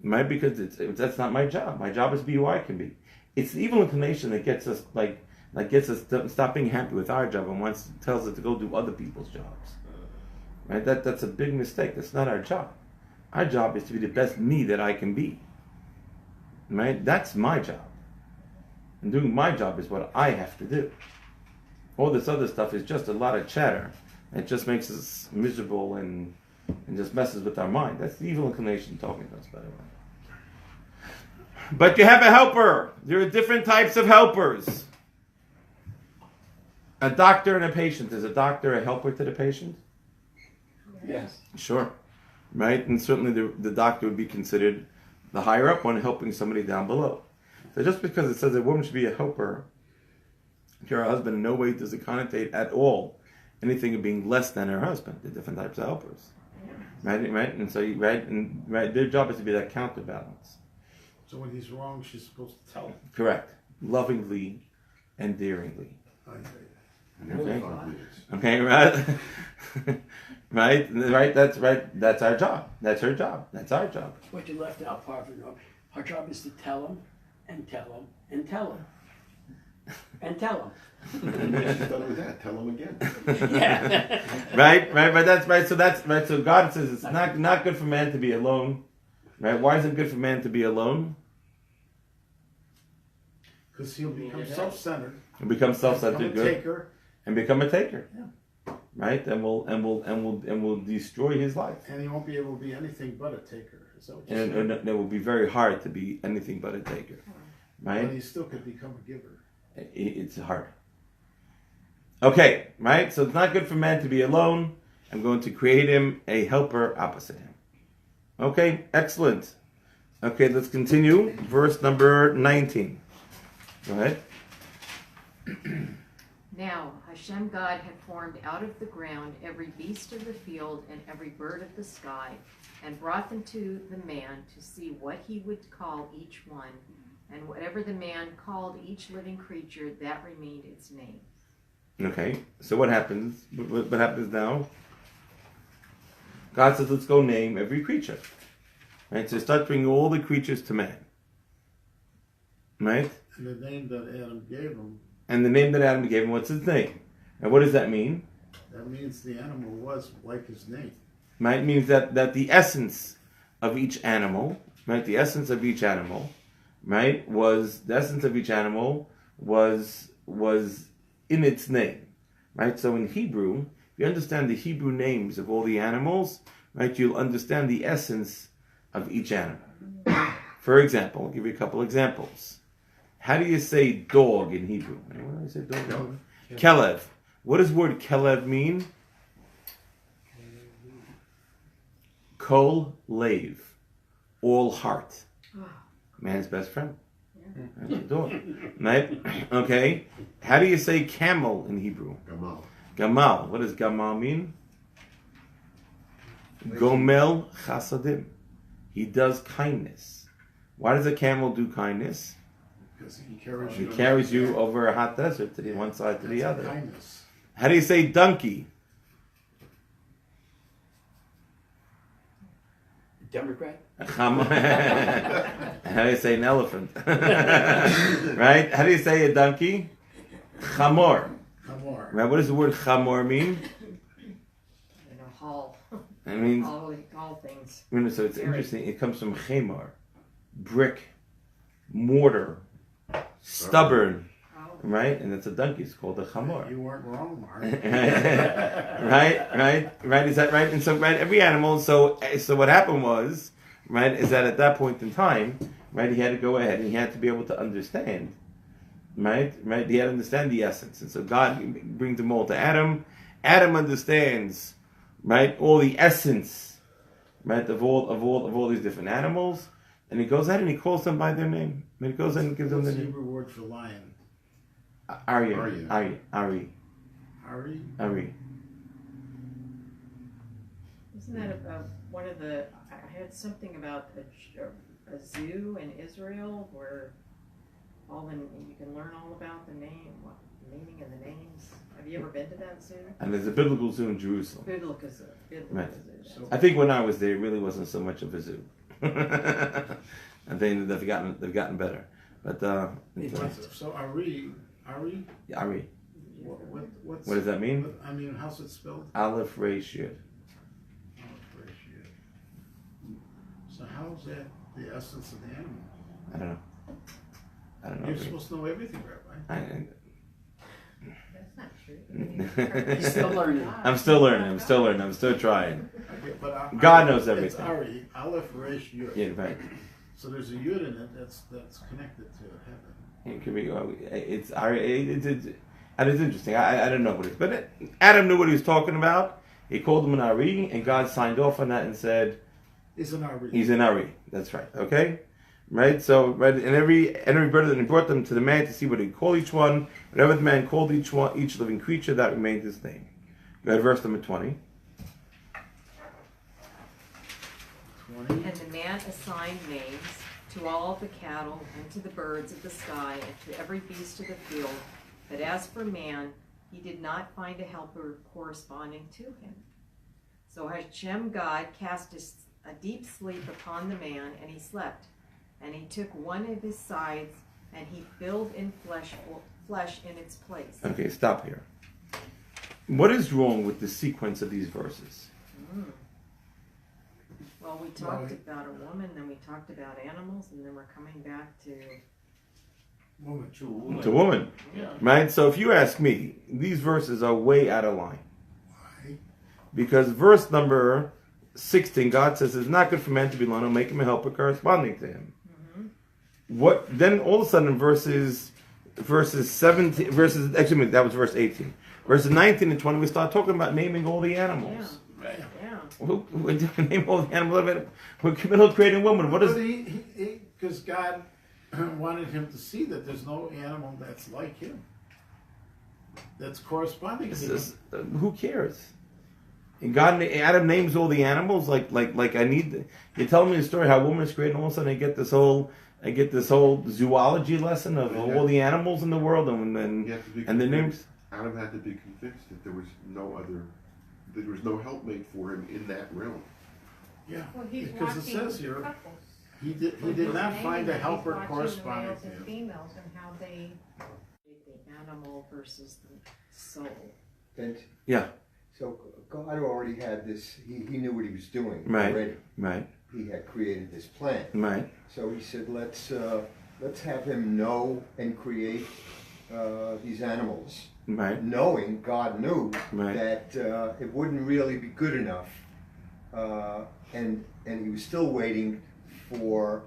right? Because that's not my job. My job is to be who I can be. It's the evil inclination that gets us gets us to stop being happy with our job and tells us to go do other people's jobs. Right? That's a big mistake. That's not our job. Our job is to be the best me that I can be. Right? That's my job. And doing my job is what I have to do. All this other stuff is just a lot of chatter. It just makes us miserable and just messes with our mind. That's the evil inclination talking to us, by the way. But you have a helper. There are different types of helpers. A doctor and a patient. Is a doctor a helper to the patient? Yes. Sure. Right? And certainly the doctor would be considered the higher up one, helping somebody down below. So just because it says a woman should be a helper to her husband, in no way does it connotate at all anything of being less than her husband. They're different types of helpers. Right? And so, their job is to be that counterbalance. So when he's wrong, she's supposed to tell him. Correct. Lovingly and daringly. Okay. Okay, right? right, that's right. That's our job. That's her job. That's our job. What you left out, part of it. Our job is to tell them and tell them and tell them and tell them. And then she's done with that. Tell him again. Yeah. Right. But that's right. So that's right. So God says it's not good for man to be alone. Right? Why is it good for man to be alone? Because he'll become self-centered. And become self-centered, Become a good, taker. and become a taker. Yeah. Right. And will destroy his life. And he won't be able to be anything but a taker. Is that what you're And saying? it will be very hard to be anything but a taker. Right. But he still could become a giver. It's hard. Okay, right? So it's not good for man to be alone. I'm going to create him a helper opposite him. Okay, excellent. Okay, let's continue. Verse number 19. Go ahead. Now Hashem God had formed out of the ground every beast of the field and every bird of the sky, and brought them to the man to see what he would call each one. And whatever the man called each living creature, that remained its name. Okay, so what happens? What happens now? God says, let's go name every creature. Right, so start bringing all the creatures to man. Right? And the name that Adam gave him, And the name that Adam gave him, what's his name? And what does that mean? that means the animal was like his name. right, means that the essence of each animal, right, the essence of each animal, right, was in its name, right? So in Hebrew, if you understand the Hebrew names of all the animals, right, you'll understand the essence of each animal. For example, I'll give you a couple examples. How do you say dog in Hebrew? What do I say dog? Kelev. What does the word kelev mean? Kollel, all heart. Man's best friend. That's a dog. Right? Okay. How do you say camel in Hebrew? Gamal. Gamal. What does gamal mean? Gomel chasadim. He does kindness. Why does a camel do kindness? Because he carries He you. carries you over a hot desert to the one side to the That's other. kindness. How do you say donkey? Democrat? How do you say an elephant? Right? How do you say a donkey? Chamor. Hamor. Right? What does the word chamor mean? Haul. It means, All things. so it's interesting. It comes from chemar, brick, mortar, stubborn, right? And it's a donkey. It's called a chamor. You weren't wrong, Mark. Right. Is that right? And so, right, every animal. So what happened was, right, is that at that point in time, right, he had to go ahead and he had to be able to understand, right. He had to understand the essence. And so God brings them all to Adam. Adam understands, right, all the essence, right, of all these different animals, and he goes ahead and he calls them by their name. And he goes ahead and gives them What's the the name. Hebrew word for lion? Ari. Ari. Isn't that about one of the? I heard something about a zoo in Israel where you can learn all about the meaning of the names. Have you ever been to that zoo? And there's a biblical zoo in Jerusalem. Biblical zoo. Right. Zoo. I think when I was there, it really wasn't so much of a zoo. I think they've gotten better. But So Ari. Ari. What's What does that mean? I mean, how's it spelled? Aleph Resh Yud. So how's that the essence of the animal? I don't know. You're supposed to know everything, Rabbi. That's not true. He's still learning. I'm still learning. I'm still trying. Okay, but God knows It's everything. Ari, Aleph, Resh, Yud. Yeah, right. So there's a Yud in it that's connected to heaven. It could be. It's Ari. And it's interesting. I don't know what it is, but Adam knew what he was talking about. He called him an Ari, and God signed off on that and said, He's an Ari. "He's an Ari." That's right. Okay. Right, so and every brother, and he brought them to the man to see what he'd call each one. Whatever the man called each living creature, that remained his name. Go ahead, verse number 20. And the man assigned names to all of the cattle and to the birds of the sky and to every beast of the field. But as for man, he did not find a helper corresponding to him. So Hashem God cast a deep sleep upon the man, and he slept. And he took one of his sides, and he filled in flesh in its place. Okay, stop here. What is wrong with the sequence of these verses? Well, we talked about a woman, then we talked about animals, and then we're coming back to Woman. To woman. Yeah. Right? So if you ask me, these verses are way out of line. Why? Because verse number 16, God says it's not good for man to be alone, I'll make him a helper corresponding to him. What then all of a sudden verses 17 that was verse 18. Verses 19 and 20 we start talking about naming all the animals. Right. yeah. We're doing name all the animals. We're committed to creating woman. What is Because God wanted him to see that there's no animal that's like him. That's corresponding to him. who cares? And Adam names all the animals like you're telling me the story how woman is created, and all of a sudden I get this whole zoology lesson of all the animals in the world and the names. Adam had to be convinced that there was no helpmate for him in that realm. Yeah, Well, he's because it watching says here couples. he did not find a helper corresponding Males to and him. females and how they. The animal versus the soul. And Yeah. So God already had this, he knew what he was doing Right. already. Right. He had created this plan. Right. So he said, let's have him know and create these animals. Right. Knowing, God knew Right. that it wouldn't really be good enough. And he was still waiting for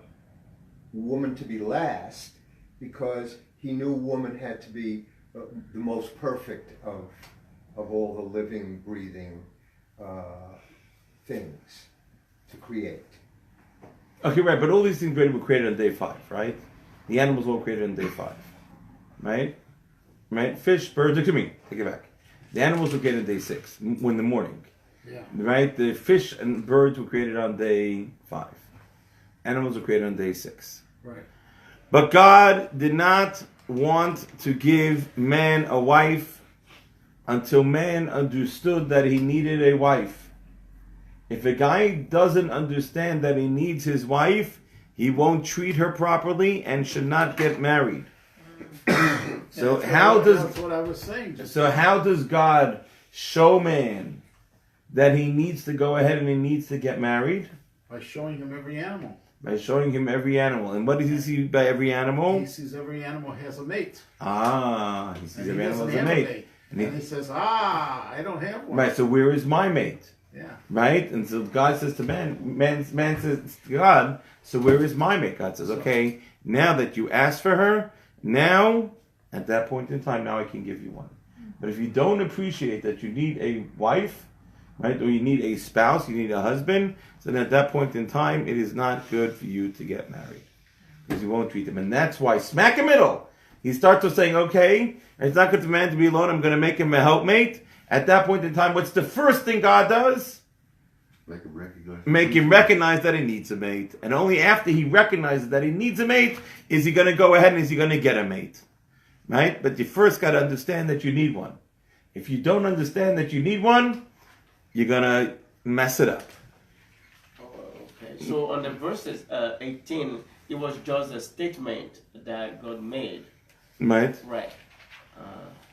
woman to be last, because he knew woman had to be the most perfect of all the living, breathing things to create. Okay, right, but all these things were created on day 5, right? The animals were created on day 5, right? Right? Fish, birds, look at me, take it back. The animals were created on day 6, in the morning. Yeah. Right? The fish and birds were created on day 5. Animals were created on day 6. Right. But God did not want to give man a wife until man understood that he needed a wife. If a guy doesn't understand that he needs his wife, he won't treat her properly and should not get married. So that's what I was saying. how does God show man that he needs to go ahead and he needs to get married? By showing him every animal. By showing him every animal. And what does he see by every animal? He sees every animal has a mate. He sees And every he animal doesn't as a have mate. And he says, I don't have one. Right, so where is my mate? Yeah. Right? And so God says to man says to God, so where is my mate? God says, okay, now that you asked for her, now, at that point in time, now I can give you one. But if you don't appreciate that you need a wife, right, or you need a spouse, you need a husband, so then at that point in time, it is not good for you to get married. Because you won't treat them. And that's why, smack in the middle, he starts with saying, okay, it's not good for man to be alone, I'm going to make him a helpmate. At that point in time, what's the first thing God does? Make him recognize that he needs a mate. And only after he recognizes that he needs a mate, is he going to go ahead and is he going to get a mate. Right? But you first got to understand that you need one. If you don't understand that you need one, you're going to mess it up. Okay. So on the verses 18, it was just a statement that God made. Right? Right.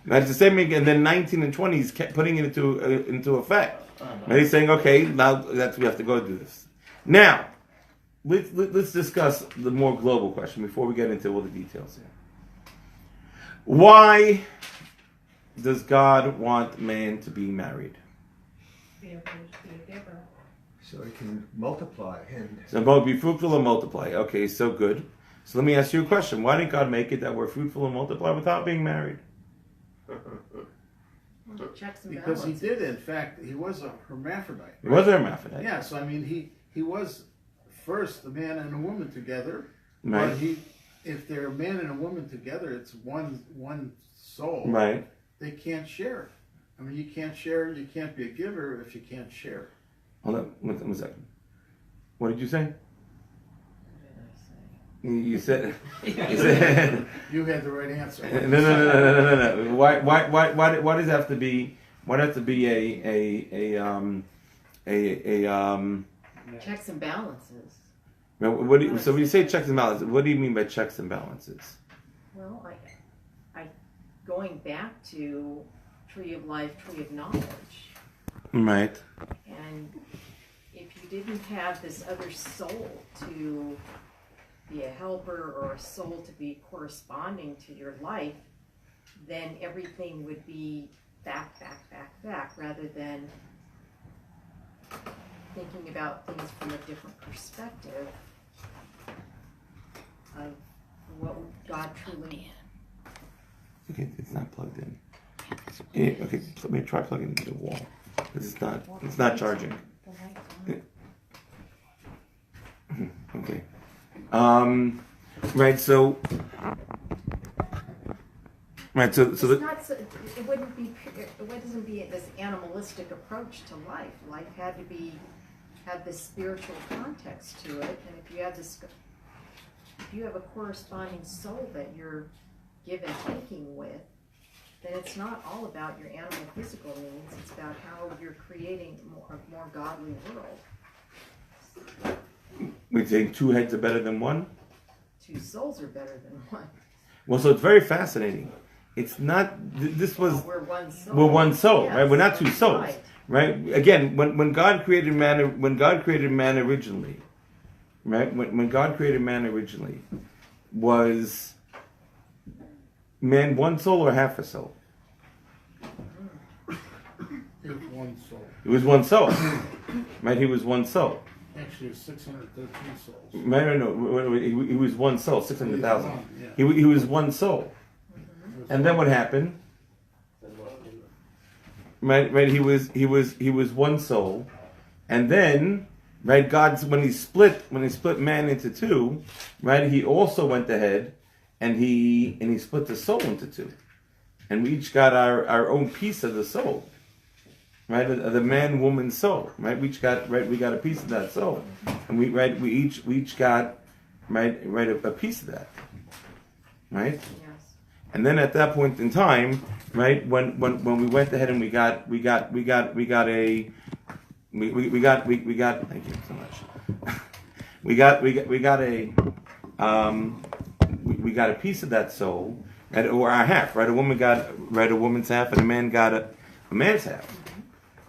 That's the same thing, and then 19 and 20 he's putting it into effect. And he's saying, okay, now we have to go do this. Now, let's discuss the more global question before we get into all the details here. Why does God want man to be married? Be able to be a giver. So he can multiply. And So both be fruitful and multiply. Okay, so good. So let me ask you a question. Why didn't God make it that we're fruitful and multiply without being married? Checks and Because he balances. did, in fact, he was a hermaphrodite. He was a hermaphrodite. Yeah, so I mean, he was first a man and a woman together. Right. But if they're a man and a woman together, it's one soul. Right. They can't share. I mean, you can't share, you can't be a giver if you can't share. Hold on, one second. What did you say? You said. You had the right answer. No. Why does it have to be? Why does it have to be a Checks and balances. So when you say checks and balances, what do you mean by checks and balances? Well, I going back to tree of life, tree of knowledge. Right. And if you didn't have this other soul to be a helper or a soul to be corresponding to your life, then everything would be back, rather than thinking about things from a different perspective of what God truly. Okay, it's not plugged in. Yeah, okay, let me try plugging it into the wall. Because it's not charging. Okay. Right, so It's not so, it wouldn't be, it wouldn't be this animalistic approach to life. Life had to have this spiritual context to it, and if you have a corresponding soul that you're give and taking with, then it's not all about your animal physical needs. It's about how you're creating a more godly world. we think 2 heads are better than 1? 2 souls are better than 1. Well, so it's very fascinating. It's not. This was. We're one soul. We're one soul, Yes, right? We're not two souls, right. right? Again, when God created man, originally, right? When God created man originally, was man one soul or half a soul? It was one soul. It was one soul, right? He was one soul. Actually, it was 613 souls. Right? No, he was one soul, 600,000. Yeah. He was one soul, and then what happened? Right, he was one soul, and then, right, God's when he split man into two, right, he also went ahead and he split the soul into two, and we each got our own piece of the soul, right, the man woman soul, right, we got a piece of that soul, and we each got a piece of that, right. Yes. And then at that point in time, right, when we went ahead and we got thank you so much. we got a piece of that soul, right, or our half, right? A woman got a woman's half, and a man got a man's half,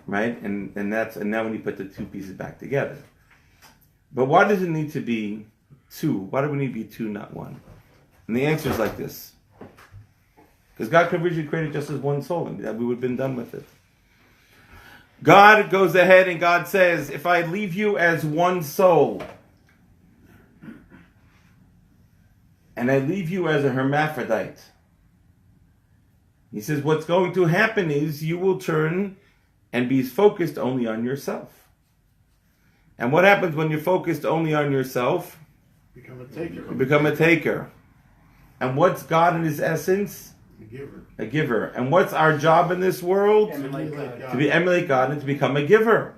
right? And now when you put the two pieces back together. But why does it need to be two? Why do we need to be two, not one? And the answer is like this. Because God could originally create it just as one soul, and we would have been done with it. God goes ahead and God says, if I leave you as one soul, and I leave you as a hermaphrodite, he says what's going to happen is you will turn and be focused only on yourself. And what happens when you're focused only on yourself? Become a taker. You become a taker. And what's God in his essence? A giver. A giver. And what's our job in this world? Emulate God. To be emulate God and to become a giver.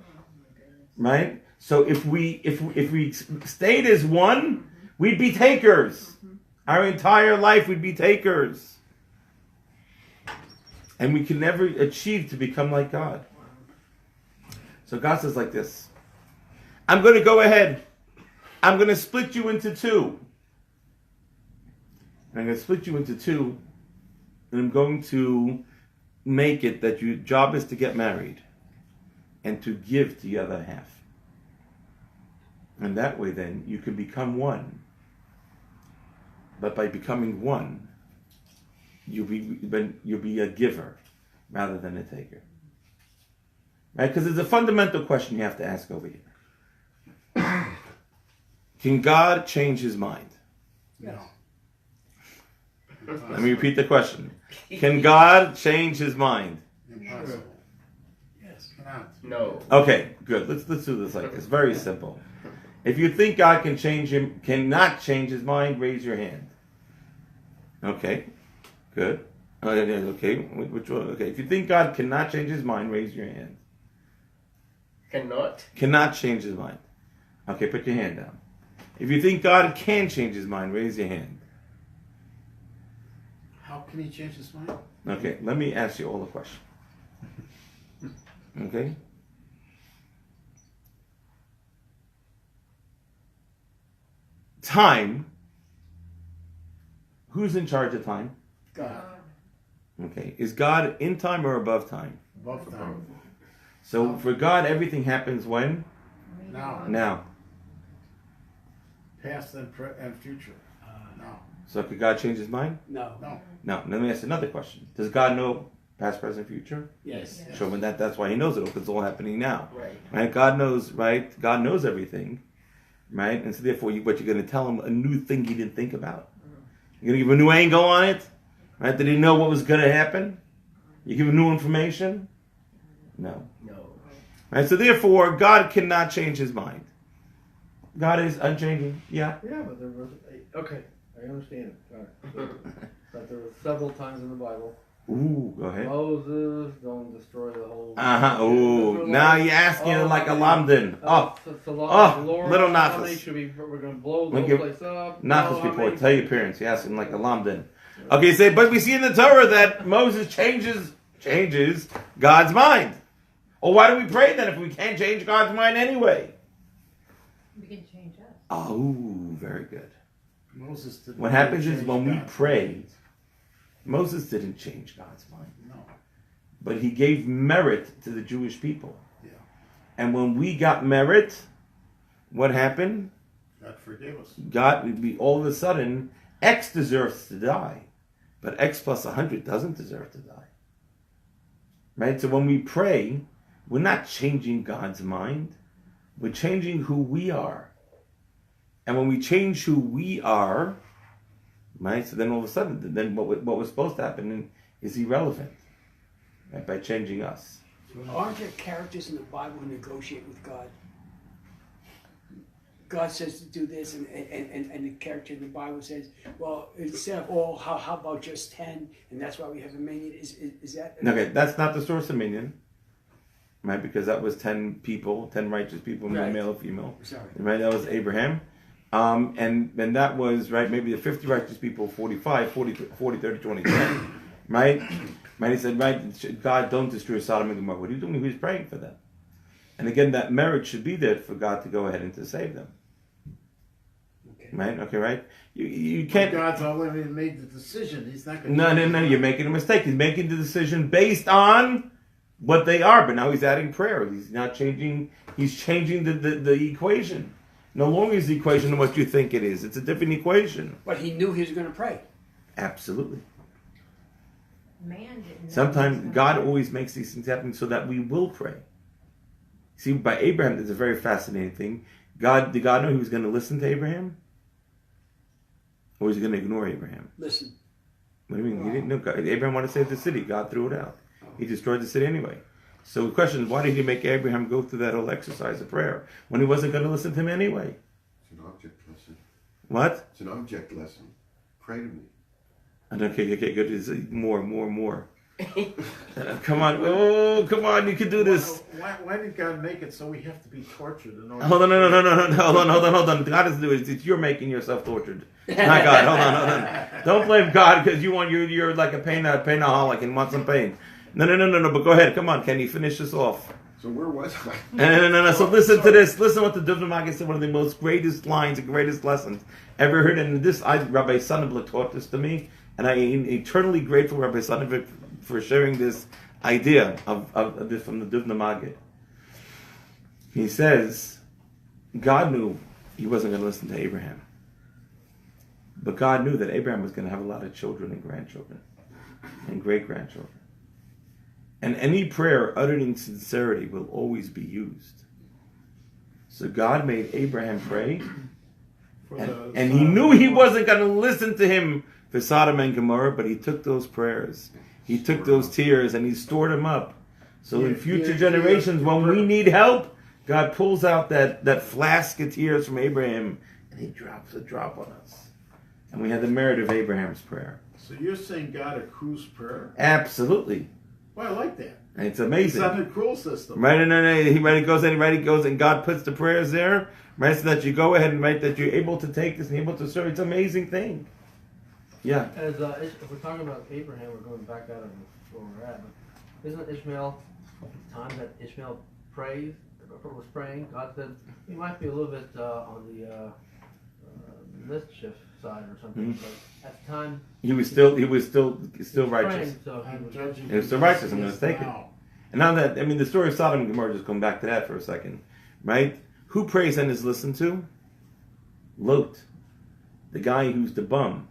Right? So if we stayed as one, we'd be takers. Our entire life we'd be takers. And we can never achieve to become like God. So God says like this. I'm going to go ahead. I'm going to split you into two. And I'm going to split you into two. And I'm going to make it that your job is to get married and to give to the other half. And that way then you can become one. But by becoming one, you'll be a giver rather than a taker. Right? Because there's a fundamental question you have to ask over here. Can God change his mind? No. Let me repeat the question. Can God change his mind? Impossible. Yes. Cannot. No. Okay, good. Let's do this like this. Very simple. If you think God cannot change his mind, raise your hand. Okay, good. Okay, which one? Okay, if you think God cannot change his mind, raise your hand. Cannot. Cannot change his mind. Okay, put your hand down. If you think God can change his mind, raise your hand. How can he change his mind? Okay, let me ask you all a question. Okay? Time. Who's in charge of time? God. Okay. Is God in time or above time? Above time. So for God, everything happens when? Now. Now. Past and future. Now. So could God change his mind? No. No. No. Let me ask another question. Does God know past, present, future? Yes. Sure, when that's why he knows it, because it's all happening now. Right. Right? God knows, right? God knows everything. Right? And so therefore, what you're going to tell him a new thing he didn't think about? You're going to give a new angle on it? Right? Did he know what was going to happen? You give him new information? No. No. Right? So therefore, God cannot change his mind. God is unchanging. Yeah. Yeah, but there was okay. I understand it. All right. But there were several times in the Bible. Ooh, go ahead. Moses, don't destroy the whole. Ooh, now you're asking like a lamdan. Little nachas. We're going to blow the Look whole at- place up. Nachas report. Tell your parents. You're asking like a lamdan. Okay, say, but we see in the Torah that Moses changes God's mind. Well, why do we pray then if we can't change God's mind anyway? We can change us. Oh, very good. Moses did What not happens is change when we God's pray, mind. Moses didn't change God's mind. No. But he gave merit to the Jewish people. Yeah. And when we got merit, what happened? God forgave us. All of a sudden, X deserves to die. But X plus 100 doesn't deserve to die. Right? So when we pray, we're not changing God's mind. We're changing who we are. And when we change who we are, right? So then all of a sudden, then what was supposed to happen is irrelevant, right? By changing us. Aren't there characters in the Bible who negotiate with God? God says to do this, and the character in the Bible says, well, instead of all, how about just 10? And that's why we have a minion. Is that... Okay, that's not the source of minion, right? Because that was 10 people, 10 righteous people, Right. male and female. Sorry. Right, that was Abraham. And that was, right, maybe the 50 righteous people, 45, 40, 30, 20, 10, right? Right, he said, right, God, don't destroy Sodom and Gomorrah. What are you doing? He was praying for them. And again, that merit should be there for God to go ahead and to save them. Okay. Right? Okay, right? You can't... God's already made the decision. He's not going to... No, you're making a mistake. He's making the decision based on what they are, but now he's adding prayer. He's not changing, he's changing the equation. No longer is the equation what you think it is. It's a different equation. But he knew he was going to pray. Absolutely. Man didn't know Sometimes God always makes these things happen so that we will pray. See, by Abraham, there's a very fascinating thing. Did God know he was going to listen to Abraham? Or was he going to ignore Abraham? Listen. What do you mean? He didn't know. Abraham wanted to save the city. God threw it out. He destroyed the city anyway. So the question is, why did he make Abraham go through that whole exercise of prayer when he wasn't going to listen to him anyway? It's an object lesson. What? It's an object lesson. Pray to me. Okay, good. It's more. Come on. Oh, come on. You can do this. Why did God make it so we have to be tortured in order Hold on, no. Hold on. God doesn't do it. It's you're making yourself tortured. Not God. Hold on. Don't blame God because you're like a painaholic and want some pain. No. But go ahead. Come on. Can you finish this off? So where was I? No. So listen to this. Listen what the Duvna Maggid said. One of the most greatest lines, the greatest lessons ever heard. And this, Rabbi Sonnenblick taught this to me, and I am eternally grateful, Rabbi Sonnenblick, for sharing this idea of this from the Duvna Maggid. He says, God knew he wasn't going to listen to Abraham, but God knew that Abraham was going to have a lot of children and grandchildren and great-grandchildren. And any prayer uttered in sincerity will always be used. So God made Abraham pray, and he knew he wasn't going to listen to him for Sodom and Gomorrah, but he took those prayers. He took those tears and he stored them up. So in future generations, when we need help, God pulls out that flask of tears from Abraham and he drops a drop on us. And we have the merit of Abraham's prayer. So you're saying God accrues prayer? Absolutely. Well, I like that. And it's amazing. It's not an accrual system. Right, no. He goes and God puts the prayers there, right, so that you go ahead and that you're able to take this and able to serve. It's an amazing thing. Yeah. As if we're talking about Abraham, we're going back out of where we're at. But isn't Ishmael, the time that Ishmael was praying, God said he might be a little bit on the mischief side or something. Mm-hmm. But at the time, he was still righteous. praying, so He was still righteous. I'm going to take it. And now that the story of Sodom and Gomorrah, just going back to that for a second, right? Who prays and is listened to? Lot, the guy who's the bum.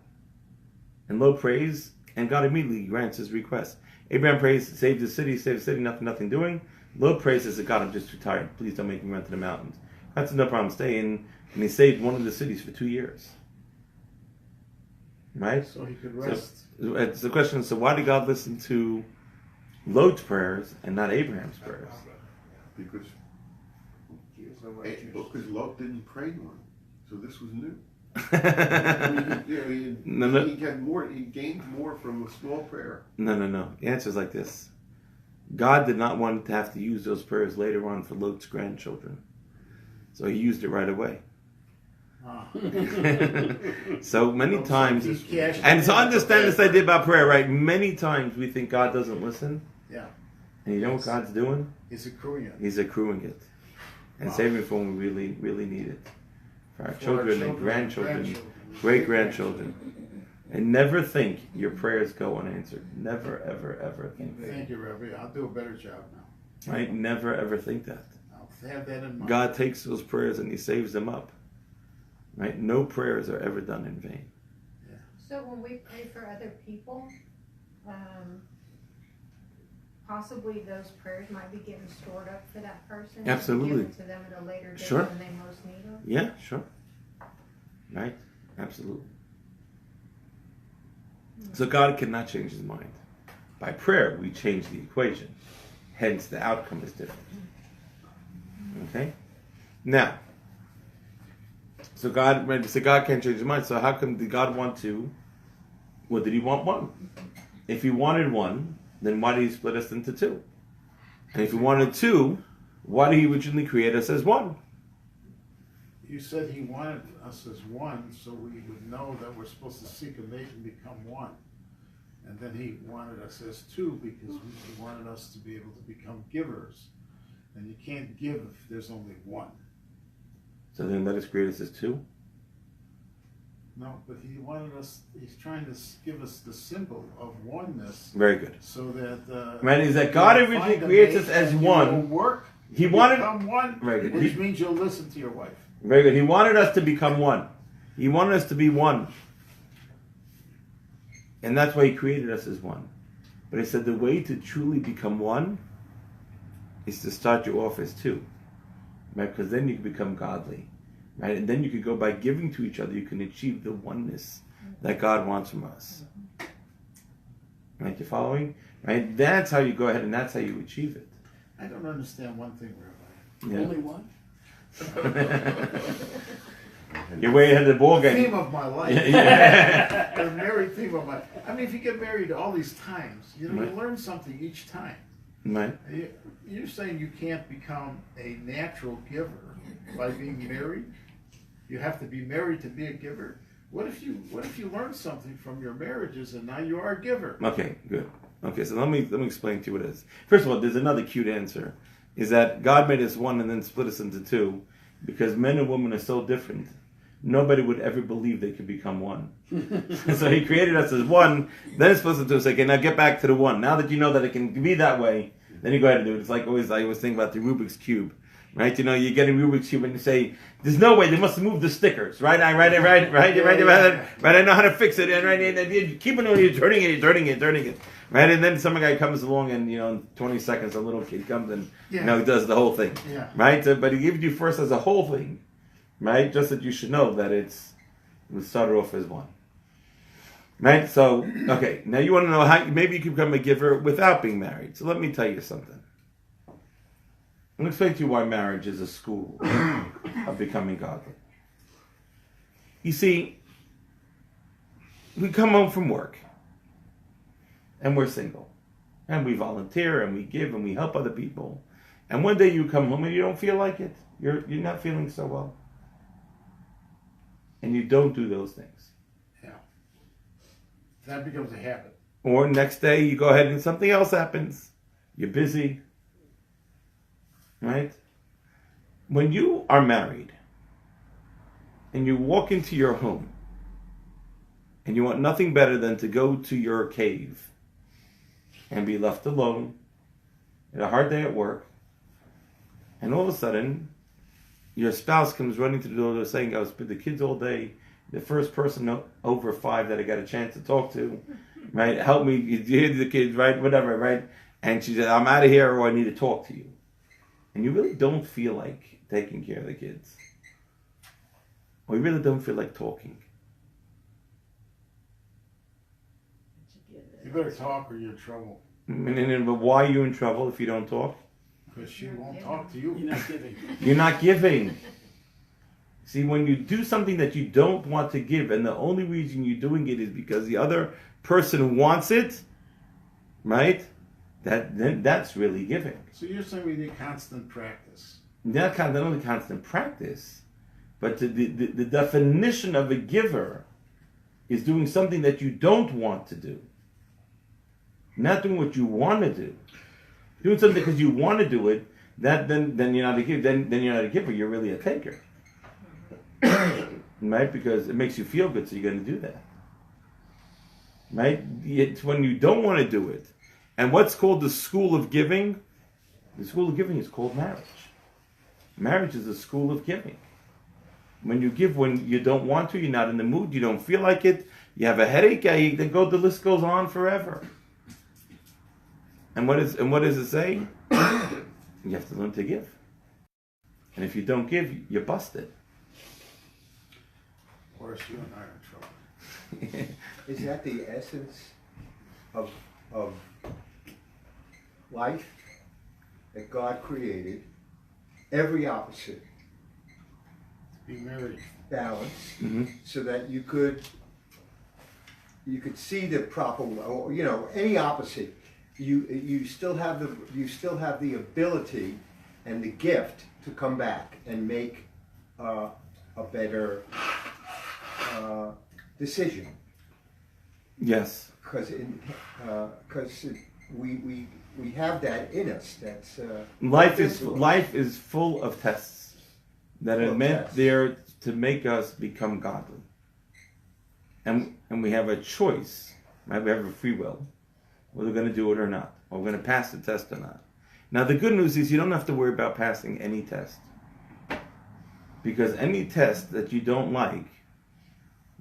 And Lot prays, and God immediately grants his request. Abraham prays, save the city, nothing doing. Lot prays, says, God, I'm just too tired. Please don't make me run to the mountains. God said, no problem, stay in. And he saved one of the cities for 2 years. Right? So he could rest. So it's the question, so why did God listen to Lot's prayers and not Abraham's prayers? Because Lot didn't pray one. So this was new. He gained more from a small prayer. No. The answer is like this. God did not want to have to use those prayers later on for Lot's grandchildren. So he used it right away. So many times, and to understand this idea about prayer, right? Many times we think God doesn't listen. Yeah. And you know what God's doing? He's accruing it. He's accruing it. And saving it for when we really, really need it. For our children and grandchildren, great-grandchildren. And never think your prayers go unanswered. Never, ever, ever think that. Thank you, Rabbi. I'll do a better job now. Right? Never, ever think that. I'll have that in mind. God takes those prayers and He saves them up. Right? No prayers are ever done in vain. So when we pray for other people, possibly those prayers might be getting stored up for that person. Absolutely. Given to them at a later date Sure. when they most need them. Yeah, sure. Right? Absolutely. So God cannot change His mind. By prayer, we change the equation. Hence, the outcome is different. Okay? Now, so God can't change His mind. So how come did God want two? Well, did He want one? If He wanted one, then why did He split us into two? And if He wanted two, why did He originally create us as one? You said He wanted us as one, so we would know that we're supposed to seek a mate and become one. And then He wanted us as two because He wanted us to be able to become givers. And you can't give if there's only one. So then let us create us as two? No, but He wanted us, He's trying to give us the symbol of oneness. Very good. So that... Right, is that God originally creates us as one. Work, He wanted... become one, Very good. which means you'll listen to your wife. Very good. He wanted us to become one. He wanted us to be one. And that's why He created us as one. But He said the way to truly become one is to start you off as two. Right? Because then you can become godly. Right? And then you can go by giving to each other, you can achieve the oneness that God wants from us. Right? You following? Right? That's how you go ahead and that's how you achieve it. I don't understand one thing, Rabbi. Yeah. Only one? You're way ahead of the ball The game. theme of my life. Yeah. The married theme of my. I mean, if you get married all these times, you Right. learn something each time. Right. You're saying you can't become a natural giver by being married. You have to be married to be a giver. What if you learn something from your marriages and now you are a giver? Okay, good. Okay, so let me explain to you what it is. First of all, there's another cute answer. Is that God made us one and then split us into two because men and women are so different. Nobody would ever believe they could become one. So He created us as one, then it's supposed to say, okay, now get back to the one. Now that you know that it can be that way, then you go ahead and do it. It's like always, I always think about the Rubik's Cube. Right, you know, you get a Rubik's Cube and you say, "There's no way they must have moved the stickers." Right, right. I know how to fix it. And right, and you keep on doing it, turning it. Right, and then some guy comes along and in 20 seconds, a little kid comes and does the whole thing. Yeah. Right, but He gives you first as a whole thing. Right, just that you should know that it was started off as one. Right, so okay, now you want to know how maybe you can become a giver without being married. So let me tell you something. I'm going to explain to you why marriage is a school of becoming godly. You see, we come home from work, and we're single, and we volunteer, and we give, and we help other people. And one day you come home and you don't feel like it. You're not feeling so well. And you don't do those things. Yeah. That becomes a habit. Or next day you go ahead and something else happens. You're busy. Right? When you are married and you walk into your home and you want nothing better than to go to your cave and be left alone, had a hard day at work, and all of a sudden your spouse comes running to the door saying, I was with the kids all day, the first person over 5 that I got a chance to talk to, right? Help me, you hear the kids, right? Whatever, right? And she said, I'm out of here or I need to talk to you. And you really don't feel like taking care of the kids. Or you really don't feel like talking. You better talk or you're in trouble. But why are you in trouble if you don't talk? Because she won't talk to you. You're not giving. You're not giving. See, when you do something that you don't want to give, and the only reason you're doing it is because the other person wants it, right? Then that's really giving. So you're saying we need constant practice. Not only constant practice, but the definition of a giver is doing something that you don't want to do. Not doing what you want to do. Doing something because you want to do it, then you're not a giver. Then you're not a giver. You're really a taker, right? Because it makes you feel good, so you're going to do that. right? It's when you don't want to do it. And what's called the school of giving? The school of giving is called marriage. Marriage is a school of giving. When you give when you don't want to, you're not in the mood, you don't feel like it, you have a headache, the list goes on forever. And what does it say? You have to learn to give. And if you don't give, you're busted. Horace, you and I are in trouble. Is that the essence of life that God created? Every opposite Be married. balance, so that you could see the proper, or, any opposite. You still have the ability and the gift to come back and make a better decision. Yes. Because we have that in us. That's life is full of tests that are meant there to make us become godly, and we have a choice. Right? We have a free will, whether we're going to do it or not, or we're going to pass the test or not. Now the good news is you don't have to worry about passing any test, because any test that you don't like,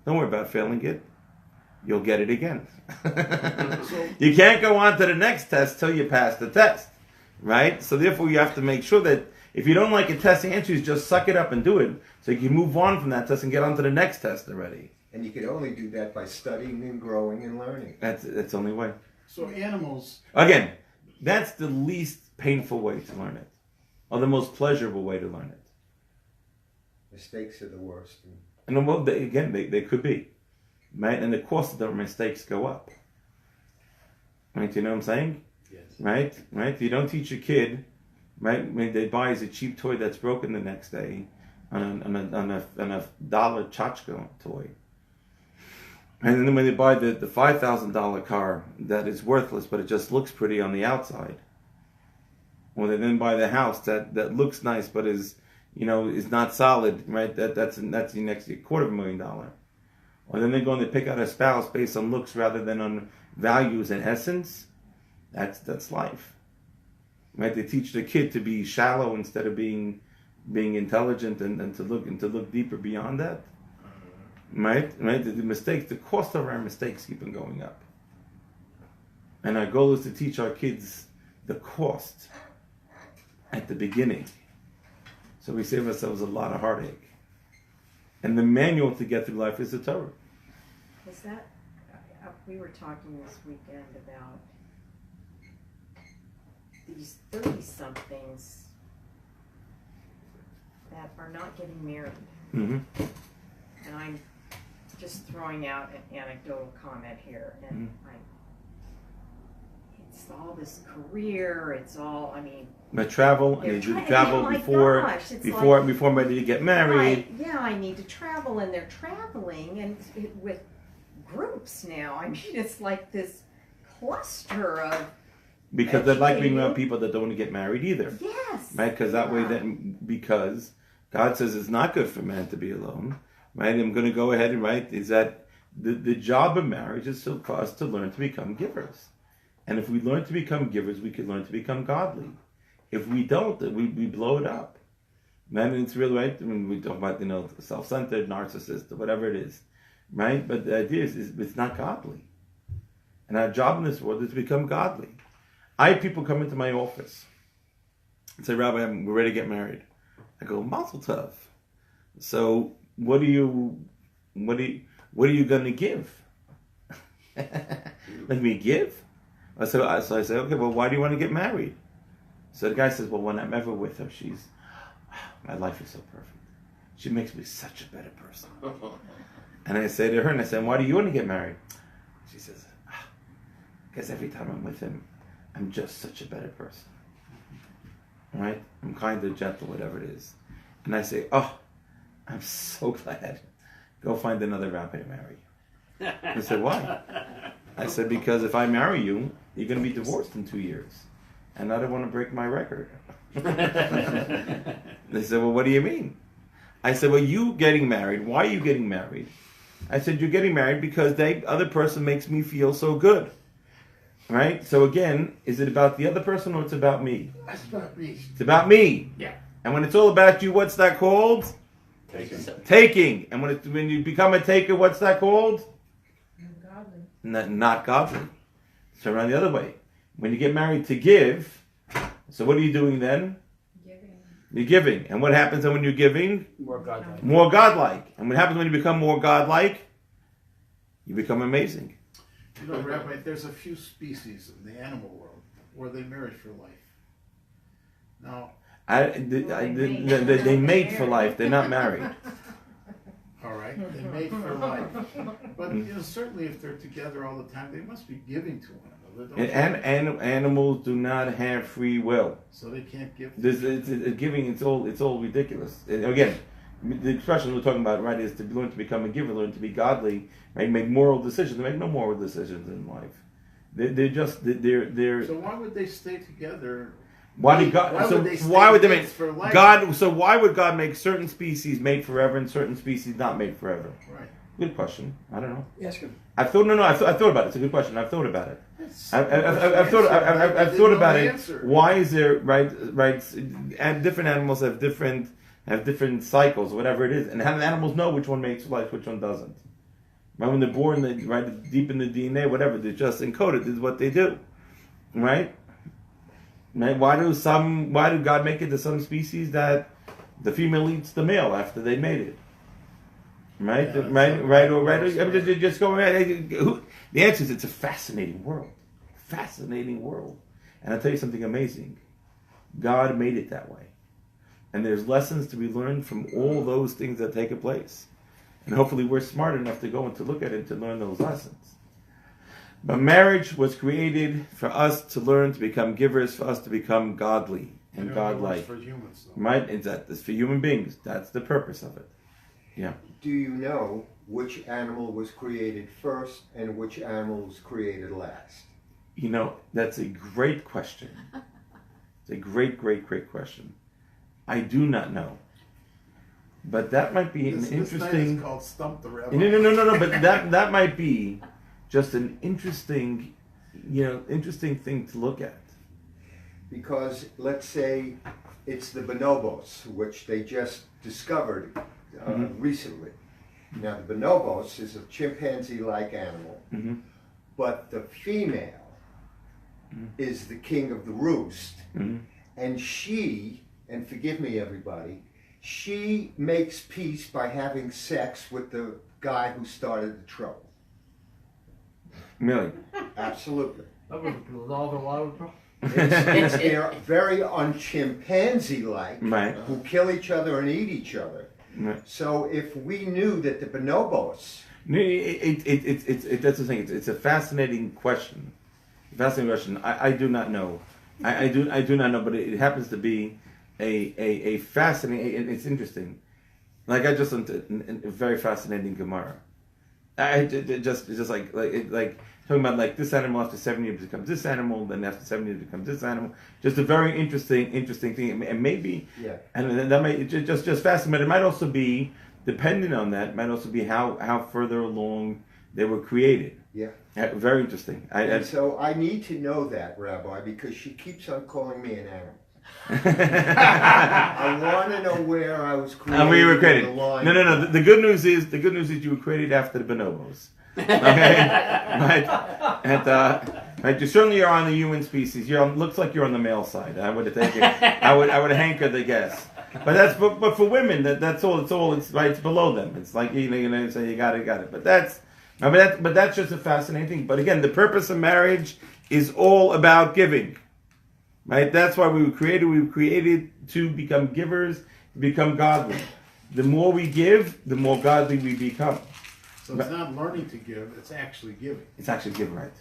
don't worry about failing it. You'll get it again. You can't go on to the next test till you pass the test, right? So therefore you have to make sure that if you don't like a test, the answer is just suck it up and do it, so you can move on from that test and get on to the next test already. And you can only do that by studying and growing and learning. That's the only way. So animals... Again, that's the least painful way to learn it, or the most pleasurable way to learn it. Mistakes are the worst. And well, they could be. Right? And the cost of the mistakes go up. Right? You know what I'm saying? Yes. Right? You don't teach a kid, right? When they buy a cheap toy that's broken the next day on a dollar tchotchke toy. And then when they buy the $5,000 car that is worthless, but it just looks pretty on the outside. Or they then buy the house that looks nice, but is not solid, right? That's the next $250,000. Or then they go and they pick out a spouse based on looks rather than on values and essence. That's life, right? They teach the kid to be shallow instead of being intelligent and to look deeper beyond that, right? The cost of our mistakes keep on going up, and our goal is to teach our kids the cost at the beginning, so we save ourselves a lot of heartache. And the manual to get through life is the Torah. Is that, we were talking this weekend about these 30-somethings that are not getting married. Mm-hmm. And I'm just throwing out an anecdotal comment here. And it's all this career, it's all, But travel, I need to travel before I'm ready to get married. Right, yeah, I need to travel, and they're traveling and with groups now. It's like this cluster of... Because they like being around people that don't want to get married either. Yes. Right? Because that way, because God says it's not good for man to be alone. Right? I'm going to go ahead and write is that the job of marriage is still for us to learn to become givers. And if we learn to become givers, we can learn to become godly. If we don't, we blow it up. Man, it's real, right? When we talk about, self-centered, narcissist, or whatever it is. Right? But the idea is it's not godly. And our job in this world is to become godly. I have people come into my office and say, Rabbi, we're ready to get married. I go, Mazel Tov. So what are you going to give? Let me give? So I say, okay, well, why do you want to get married? So the guy says, well, when I'm ever with her, my life is so perfect. She makes me such a better person. And I say to her, why do you want to get married? She says, because every time I'm with him, I'm just such a better person. Right? I'm kinder, gentle, whatever it is. And I say, I'm so glad. Go find another rabbi to marry. I said, why? I said, because if I marry you, you're going to be divorced in 2 years. And I don't want to break my record. They said, well, what do you mean? I said, well, you getting married, why are you getting married? I said, you're getting married because the other person makes me feel so good. Right? So again, is it about the other person or it's about me? That's about me. It's about me. Yeah. And when it's all about you, what's that called? Taking. And when you become a taker, what's that called? Godly. Not godly. So around the other way. When you get married to give, so what are you doing then? Giving. You're giving. And what happens when you're giving? More godlike. More godlike. And what happens when you become more godlike? You become amazing. You know, Rabbi, there's a few species in the animal world where they marry for life. Now, They mate for life. They're not married. all right, they mate for life. But you know, certainly if they're together all the time, they must be giving to one another. Don't they? And animals do not have free will. So they can't give. Giving, it's all ridiculous. And again, the expression we're talking about, right, is to learn to become a giver, learn to be godly, right, make moral decisions. They make no moral decisions in life. They're. So why would they stay together? Why did God? Why would they make God? So why would God make certain species mate forever and certain species not mate forever? Right. Good question. I don't know. Ask him. I've thought about it. It's a good question. I've thought about it. I've thought about it. Why is there right? And different animals have different cycles, whatever it is, and how do animals know which one makes life, which one doesn't? Right, when they're born, deep in the DNA, whatever, they're just encoded. This is what they do, right? Right? Why do God make it to some species that the female eats the male after they mated? Right? Yeah, right? Just go ahead. The answer is it's a fascinating world. Fascinating world. And I'll tell you something amazing. God made it that way. And there's lessons to be learned from all those things that take place. And hopefully we're smart enough to go and to look at it, to learn those lessons. But marriage was created for us to learn to become givers, for us to become godly and godlike. For humans, though. Right? It's for human beings. That's the purpose of it. Yeah. Do you know which animal was created first and which animal was created last? You know, that's a great question. It's a great question. I do not know. But that might be an interesting... This night is called Stump the Rabbi. No. But that might be just an interesting thing to look at. Because let's say it's the bonobos, which they just discovered recently. Now, the bonobos is a chimpanzee-like animal, but the female is the king of the roost, and she, and forgive me everybody, she makes peace by having sex with the guy who started the trouble. Really? Absolutely. They're very un-chimpanzee-like, right, who kill each other and eat each other. Right. So if we knew that the bonobos... That's the thing. It's a fascinating question. I do not know. I do not know, but it happens to be a fascinating. It's interesting. Like I just learned a very fascinating Gemara. Just like talking about like this animal after 7 years becomes this animal, then after 7 years becomes this animal. Just a very interesting thing, and maybe and that might just fascinating. But it might also be depending on that. It might also be how further along they were created. Yeah. Very interesting. So I need to know that, Rabbi, because she keeps on calling me an animal. I want to know where I was created. And where you were created. No. The good news is you were created after the bonobos. Okay, right? And right, you certainly are on the human species. Looks like you're on the male side. I would have taken. I would have hankered the guess. But for women, that's all. It's right. It's below them. It's like say you got it. But that's just a fascinating thing. But again, the purpose of marriage is all about giving. Right? That's why we were created. We were created to become givers, to become godly. The more we give, the more godly we become. So it's not learning to give, it's actually giving. It's actually giving, right?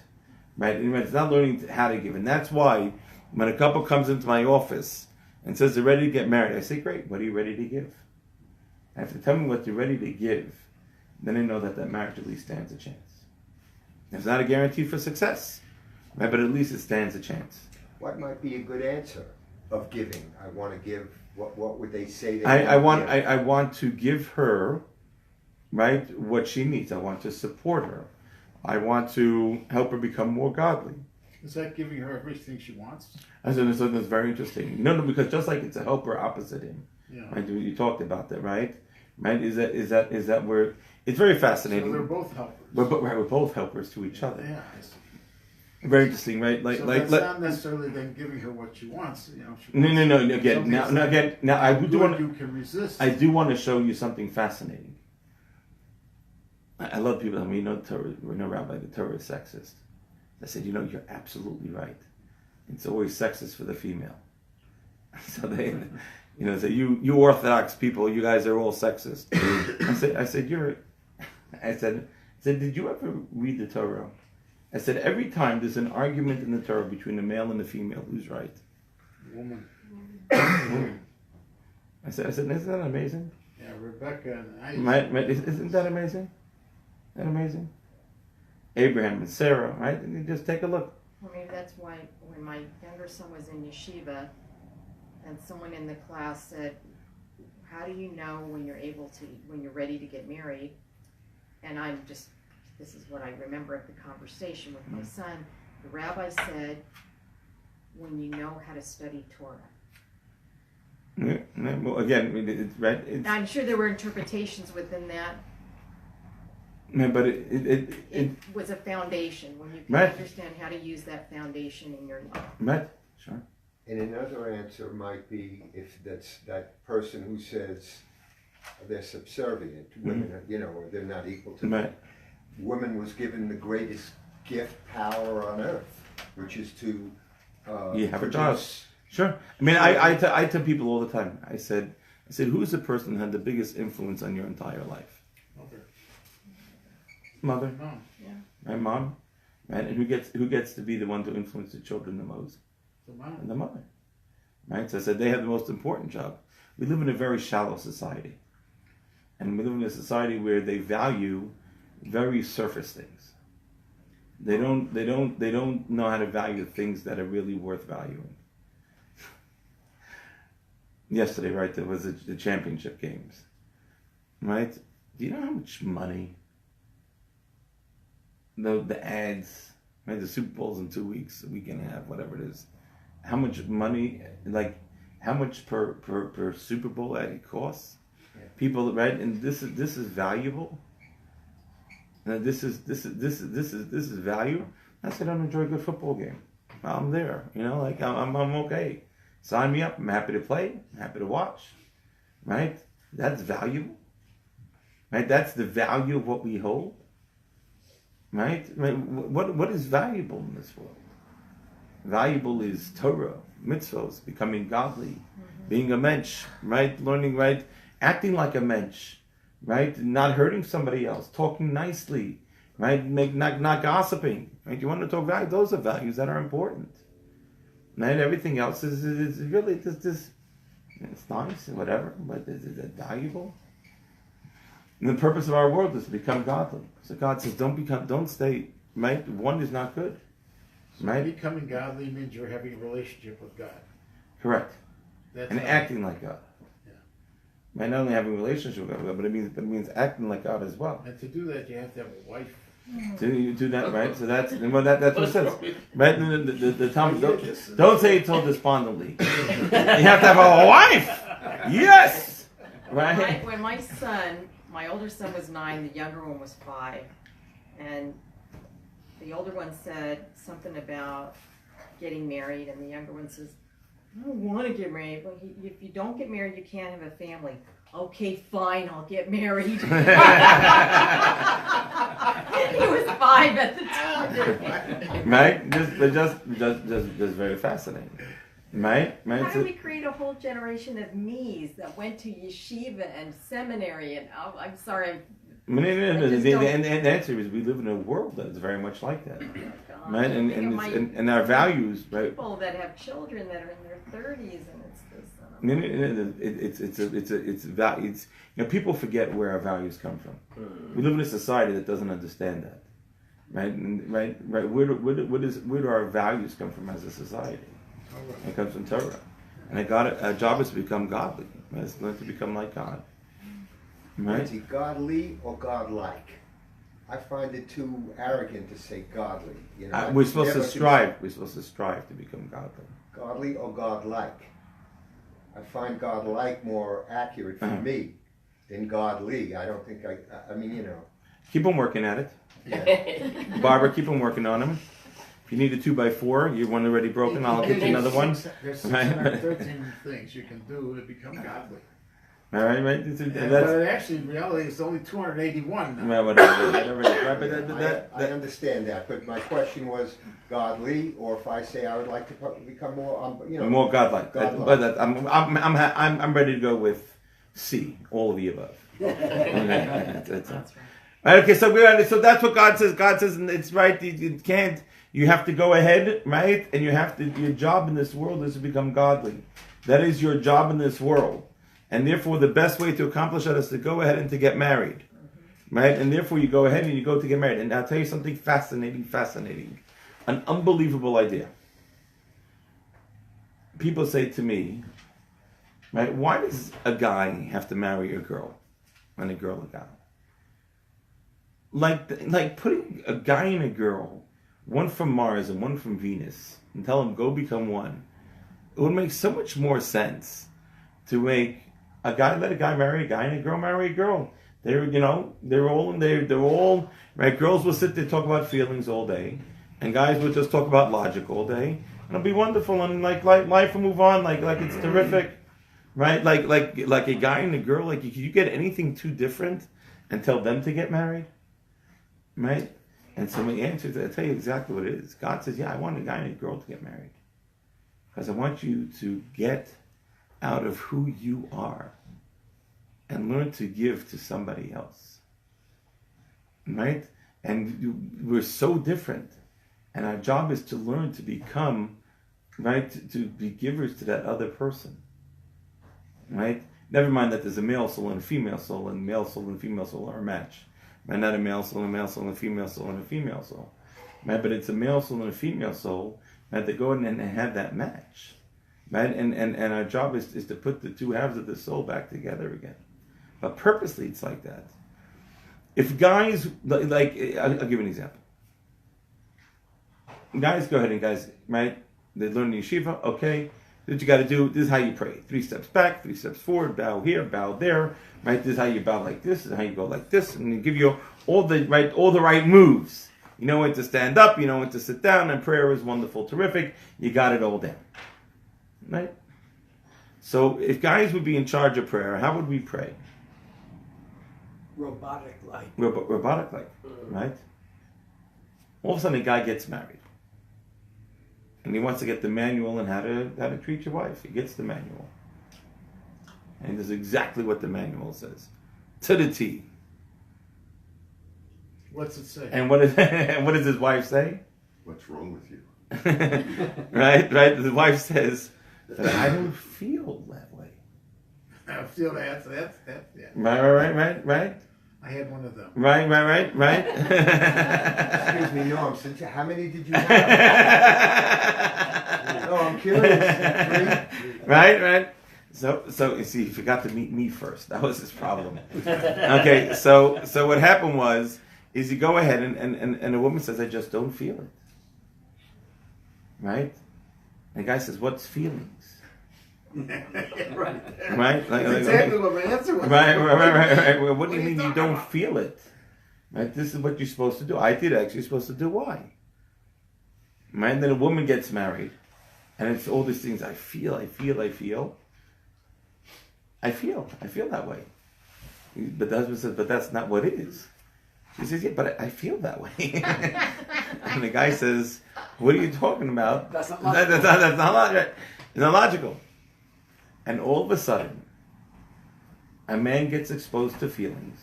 Right? It's not learning how to give. And that's why when a couple comes into my office and says they're ready to get married, I say, great, what are you ready to give? I have to tell me what you're ready to give. Then I know that marriage at least stands a chance. It's not a guarantee for success, right? But at least it stands a chance. What might be a good answer of giving? I want to give. What would they say? I want to give her right, what she needs. I want to support her. I want to help her become more godly. Is that giving her everything she wants? I said, so that's very interesting. No, because just like it's a helper opposite him. Yeah. Right? You talked about that, right? Right? Is that where it's very fascinating. So they're both helpers. We're both helpers to each other. Yeah, I see. Very interesting, right? That's not necessarily then giving her what she wants. You know, No. Again, now I do want you can resist. I do want to show you something fascinating. I love people. I mean, Torah, we're no rabbi. The Torah is sexist. I said, you're absolutely right. It's always sexist for the female. So they, say you Orthodox people, you guys are all sexist. I said, did you ever read the Torah? I said, every time there's an argument in the Torah between the male and the female, who's right? Woman. I said, isn't that amazing? Yeah, Rebecca and Isaac. Isn't that amazing? Isn't that amazing? Abraham and Sarah, right? And you just take a look. Well, maybe that's why when my younger son was in yeshiva, and someone in the class said, "How do you know when you're ready to get married?" And this is what I remember of the conversation with my son. The rabbi said, "When you know how to study Torah." Well, again, it's right. I'm sure there were interpretations within that. But it was a foundation when you can understand how to use that foundation in your life. Right, sure. And another answer might be if that's that person who says they're subservient, women, or they're not equal to men. Woman was given the greatest gift, power on earth, which is to have a job. Sure. I mean, I tell people all the time. I said, who's the person who had the biggest influence on your entire life? Mother. Mom. Yeah. My mom. Right? And who gets to be the one to influence the children the most? The mom. And the mother. Right? So I said they have the most important job. We live in a very shallow society. And we live in a society where they value very surface things. They don't know how to value things that are really worth valuing. Yesterday, right, there was the championship games. Right? Do you know how much money the ads, right? The Super Bowl's in 2 weeks, a week and a half, whatever it is. How much money, how much per Super Bowl ad it costs? Yeah. People, right? And this is valuable. And this is value. I said I don't enjoy a good football game. I'm there, I'm okay. Sign me up. I'm happy to play. I'm happy to watch. Right? That's valuable. Right? That's the value of what we hold. Right? What is valuable in this world? Valuable is Torah, mitzvos, becoming godly, being a mensch, right? Learning, right? Acting like a mensch, right? Not hurting somebody else, talking nicely, right? Not gossiping, right? You want to talk value? Those are values that are important. Right? Everything else is really just it's nice and whatever, but is it valuable? And the purpose of our world is to become godly. So God says, don't stay, right? One is not good. So right? Becoming godly means you're having a relationship with God. Correct. That's and acting like God. Yeah. Right? Not only having a relationship with God, but it means acting like God as well. And to do that, you have to have a wife. You do that, right? So that's what it says. Right? The Talmud, don't say it so despondently. You have to have a wife! Yes! Right? When my son, my older son was 9, the younger one was 5, and the older one said something about getting married, and the younger one says, I don't want to get married. Well, if you don't get married, you can't have a family. Okay, fine, I'll get married. He was 5 at the time. Right? Just very fascinating. Right? How do we create a whole generation of me's that went to yeshiva and seminary and I'm sorry. The answer is we live in a world that is very much like that. God, right? And our values, right? People that have children that are in their 30s and it's values. People forget where our values come from. We live in a society that doesn't understand that. Right? Right. Where do our values come from as a society? It comes from Torah. And our job is to become godly. It's learn to become like God. Right. Is he godly or godlike? I find it too arrogant to say godly. You know, We're supposed to strive. We're supposed to strive to become godly. Godly or godlike? I find godlike more accurate for me than godly. I don't think I mean, you know. Keep on working at it. Yeah. Barbara, keep on working on them. If you need a 2x4, your one already broken, I'll get you another one. There's 613 things you can do to become godly. All right, right. But actually, in reality, it's only 281 now. Well, whatever. I understand that, but my question was godly, or if I say I would like to become more, you know, more godlike. godlike. But I'm ready to go with C, all of the above. That's right. Okay, so that's what God says. God says, and it's right. You can't. You have to go ahead, right? And you have to. Your job in this world is to become godly. That is your job in this world. And therefore, the best way to accomplish that is to go ahead and to get married, right? And therefore, you go ahead and you go to get married. And I'll tell you something fascinating, an unbelievable idea. People say to me, right, why does a guy have to marry a girl and a girl a guy? Like putting a guy and a girl, one from Mars and one from Venus, and tell them go become one. It would make so much more sense to make let a guy marry a guy and a girl marry a girl. They're all right. Girls will sit there talk about feelings all day, and guys will just talk about logic all day. And it'll be wonderful, and like life will move on, like it's terrific, right? Like a guy and a girl. Like you get anything too different and tell them to get married, right? And so my answer is, I tell you exactly what it is. God says, yeah, I want a guy and a girl to get married because I want you to get out of who you are and learn to give to somebody else, right? And we're so different, and our job is to learn to become, right, to be givers to that other person, right? Never mind that there's a male soul and a female soul, and male soul and female soul are a match, right? Not a male soul and a female soul and a female soul, right? But it's a male soul and a female soul, right, that go in and have that match. Right? And our job is to put the two halves of the soul back together again. But purposely it's like that. If guys, I'll give you an example. Guys go ahead and right? They learn in yeshiva, okay, what you got to do, this is how you pray. 3 steps back, 3 steps forward, bow here, bow there, right? This is how you bow like this, and how you go like this, and they give you all the right moves. You know when to stand up, you know when to sit down, and prayer is wonderful, terrific. You got it all down. Right? So if guys would be in charge of prayer, how would we pray? Robotic-like. Robotic-like, right? All of a sudden a guy gets married. And he wants to get the manual on how to treat your wife. He gets the manual. And he does exactly what the manual says. To the T. What's it say? And what does his wife say? What's wrong with you? Right? The wife says, I don't feel that way. I feel that's yeah. Right. I had one of them. Right. Excuse me, Norm. How many did you have? No, I'm curious. 3? Right. So you see, he forgot to meet me first. That was his problem. Okay, so what happened is you go ahead and a woman says, I just don't feel it. Right? And the guy says, what's feelings? Right? That's exactly what my answer was. Right. Well, what do you mean you don't feel it? Right? This is what you're supposed to do. I did actually supposed to do. Why? Right? And then a woman gets married, and it's all these things. I feel that way. But the husband says, but that's not what it is. She says, yeah, but I feel that way. And the guy says, what are you talking about? That's not logical. That's not logical. It's not logical. And all of a sudden, a man gets exposed to feelings,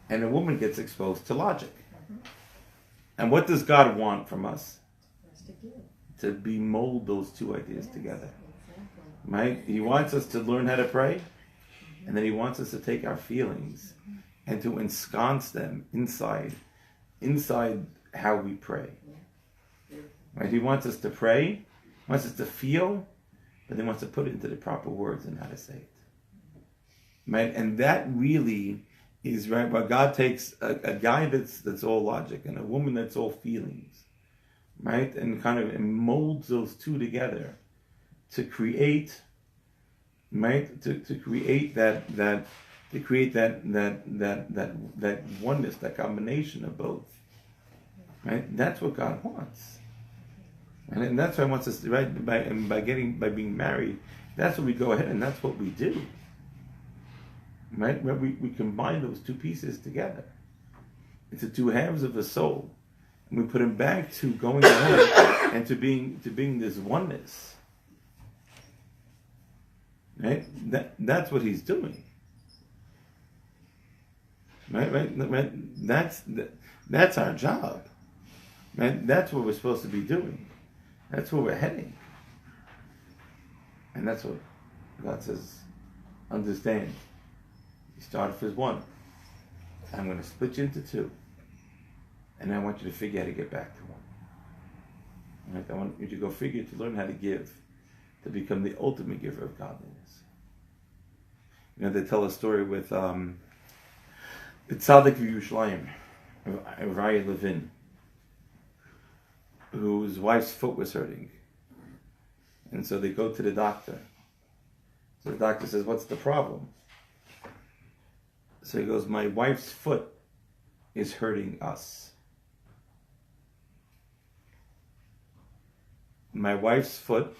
and a woman gets exposed to logic. And what does God want from us? To mold those two ideas together. Right? He wants us to learn how to pray, and then he wants us to take our feelings and to ensconce them inside how we pray. Right? He wants us to pray, wants us to feel, but he wants to put it into the proper words and how to say it. right? And that really is right. Where God takes a guy that's all logic and a woman that's all feelings, right? And kind of molds those two together to create, right? To create that oneness, that combination of both, right? That's what God wants, and that's why He wants us to, right? By being married, that's what we go ahead and that's what we do, right? We combine those two pieces together. It's the two halves of a soul, and we put them back to going ahead and to being this oneness, right? That's what He's doing. Right. That's our job. Right. That's what we're supposed to be doing. That's where we're heading. And that's what God says. Understand. You started as one. I'm going to split you into two, and I want you to figure out how to get back to one. Right. I want you to go figure to learn how to give, to become the ultimate giver of godliness. You know, they tell a story with. The tzaddik of Yerushalayim, Rabbi Levin, whose wife's foot was hurting. And so they go to the doctor. So the doctor says, "What's the problem?" So he goes, "My wife's foot is hurting us." My wife's foot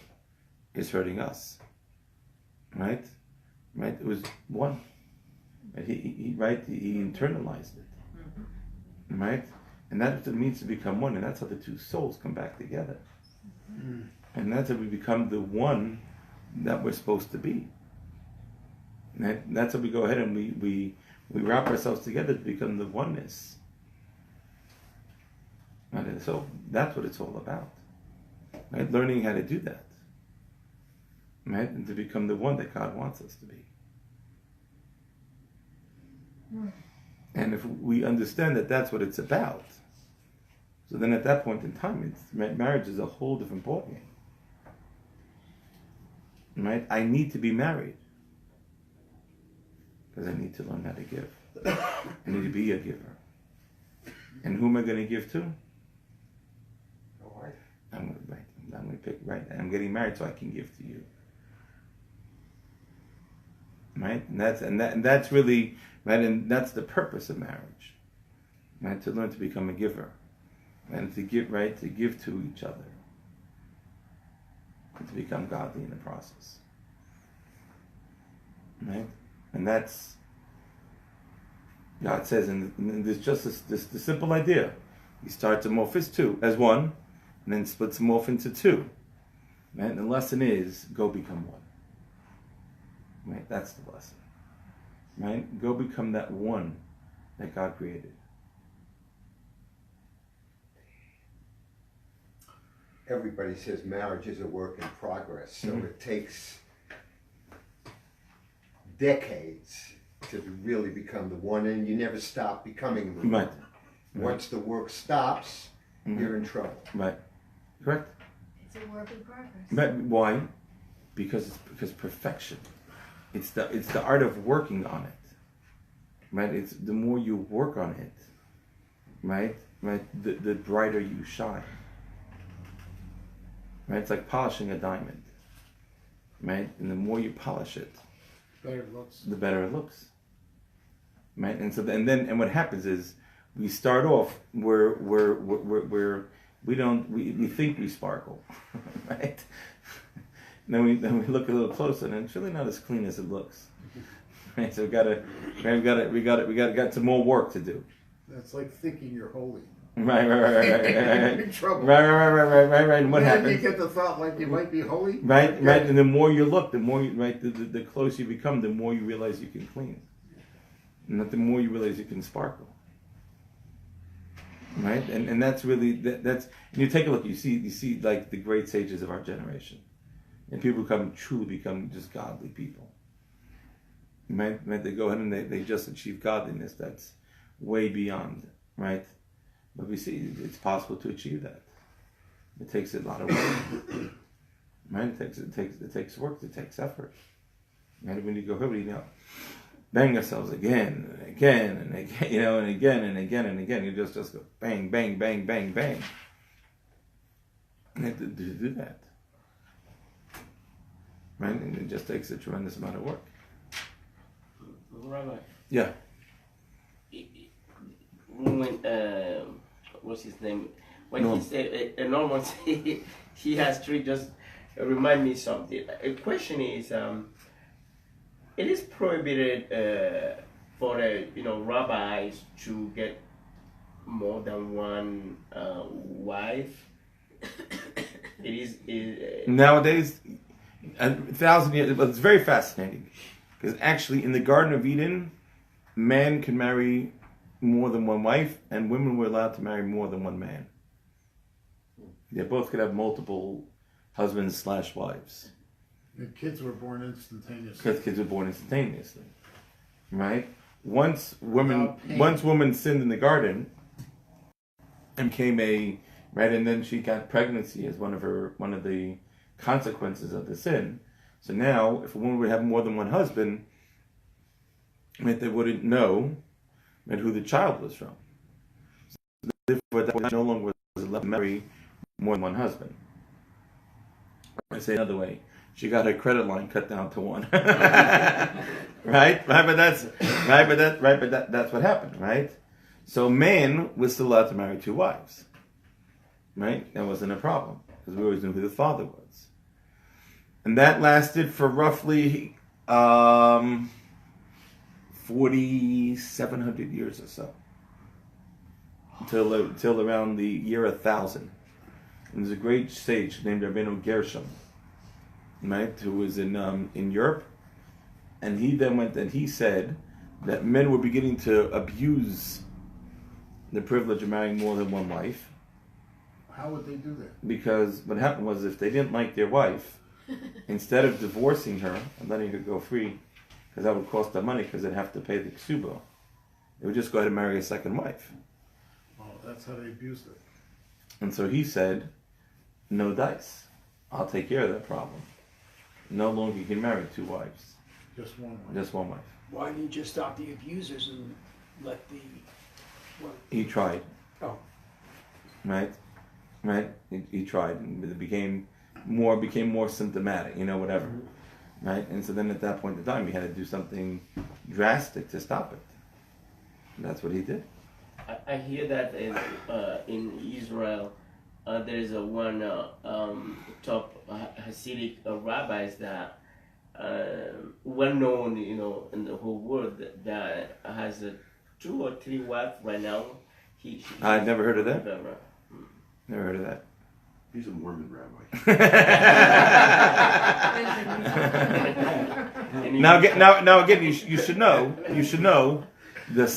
is hurting us. Right? Right? It was one. He internalized it, right? And that's what it means to become one, and that's how the two souls come back together. And that's how we become the one that we're supposed to be. And that's how we go ahead and we wrap ourselves together to become the oneness. Right? And so that's what it's all about. Right? Learning how to do that. Right? And to become the one that God wants us to be. And if we understand that that's what it's about, so then at that point in time, marriage is a whole different ballgame. Right? I need to be married because I need to learn how to give. I need to be a giver. And who am I going to give to? My wife. I'm going to pick right. I'm getting married so I can give to you. Right? And that's really. Right, and that's the purpose of marriage, right? To learn to become a giver, and to give, right, to give to each other, and to become godly in the process, right? And that's God says, and there's just this simple idea. He starts them off as two, as one, and then splits them off into two. Right? And the lesson is go become one. Right? That's the lesson. Right? Go become that one that God created. Everybody says marriage is a work in progress, so it takes decades to really become the one, and you never stop becoming the one. Once the work stops, you're in trouble. Right. Correct. It's a work in progress. But why? Because perfection. It's the art of working on it. Right? It's the more you work on it, right? The brighter you shine. Right? It's like polishing a diamond. Right? And the more you polish it, the better it looks. Right? And so and what happens is we start off where we think we sparkle, right? Then we look a little closer, and it's really not as clean as it looks. Right? So we got some more work to do. That's like thinking you're holy. Right. In trouble. Right. And what happens? You get the thought like you might be holy. Right. And the more you look, the more the closer you become, the more you realize you can clean, and the more you realize you can sparkle. Right. And that's really that's. And you take a look. You see like the great sages of our generation, and people truly become just godly people. Right. They go ahead and they just achieve godliness that's way beyond. Right. But we see it's possible to achieve that. It takes a lot of work. Right? It takes work. It takes effort. Right? When you go, bang ourselves again and again and again, and again and again and again. You just go bang, bang, bang, bang, bang. And to do that, right? And it just takes a tremendous amount of work. Rabbi. Yeah. When what's his name? When he said Norman said he has three, just remind me something. A question is, it is prohibited for rabbis to get more than one wife. It is Nowadays, 1,000 years, but it's very fascinating because actually in the Garden of Eden, man can marry more than one wife, and women were allowed to marry more than one man. They both could have multiple husbands/wives. The kids were born instantaneously. Because kids were born instantaneously, right? Once woman sinned in the garden and became and then she got pregnancy as one of the consequences of the sin. So now, if a woman would have more than one husband, they wouldn't know who the child was from. So therefore, that no longer was allowed to marry more than one husband. I say another way. She got her credit line cut down to one, right? But that's what happened, right? So man was still allowed to marry two wives, right? That wasn't a problem because we always knew who the father was, and that lasted for roughly 4,700 years or so, until around the year 1000. And there's a great sage named Rabbi Gershom, right, who was in Europe, and he then went and he said that men were beginning to abuse the privilege of marrying more than one wife. How would they do that? Because what happened was, if they didn't like their wife, instead of divorcing her and letting her go free, because that would cost them money, because they'd have to pay the ksuba, they would just go ahead and marry a second wife. Oh, that's how they abused it. And so he said, no dice. I'll take care of that problem. No longer you can marry two wives. Just one wife. Just one wife. Why didn't you just stop the abusers and let the... He tried. Oh. Right? He tried, and it became more symptomatic, whatever. Mm-hmm. Right? And so then at that point in time, he had to do something drastic to stop it. And that's what he did. I hear that in Israel, there is one top Hasidic rabbis that well known, in the whole world, that has 2 or 3 wives right now. I've never heard of that. Never heard of that. He's a Mormon rabbi. now again, you should know. There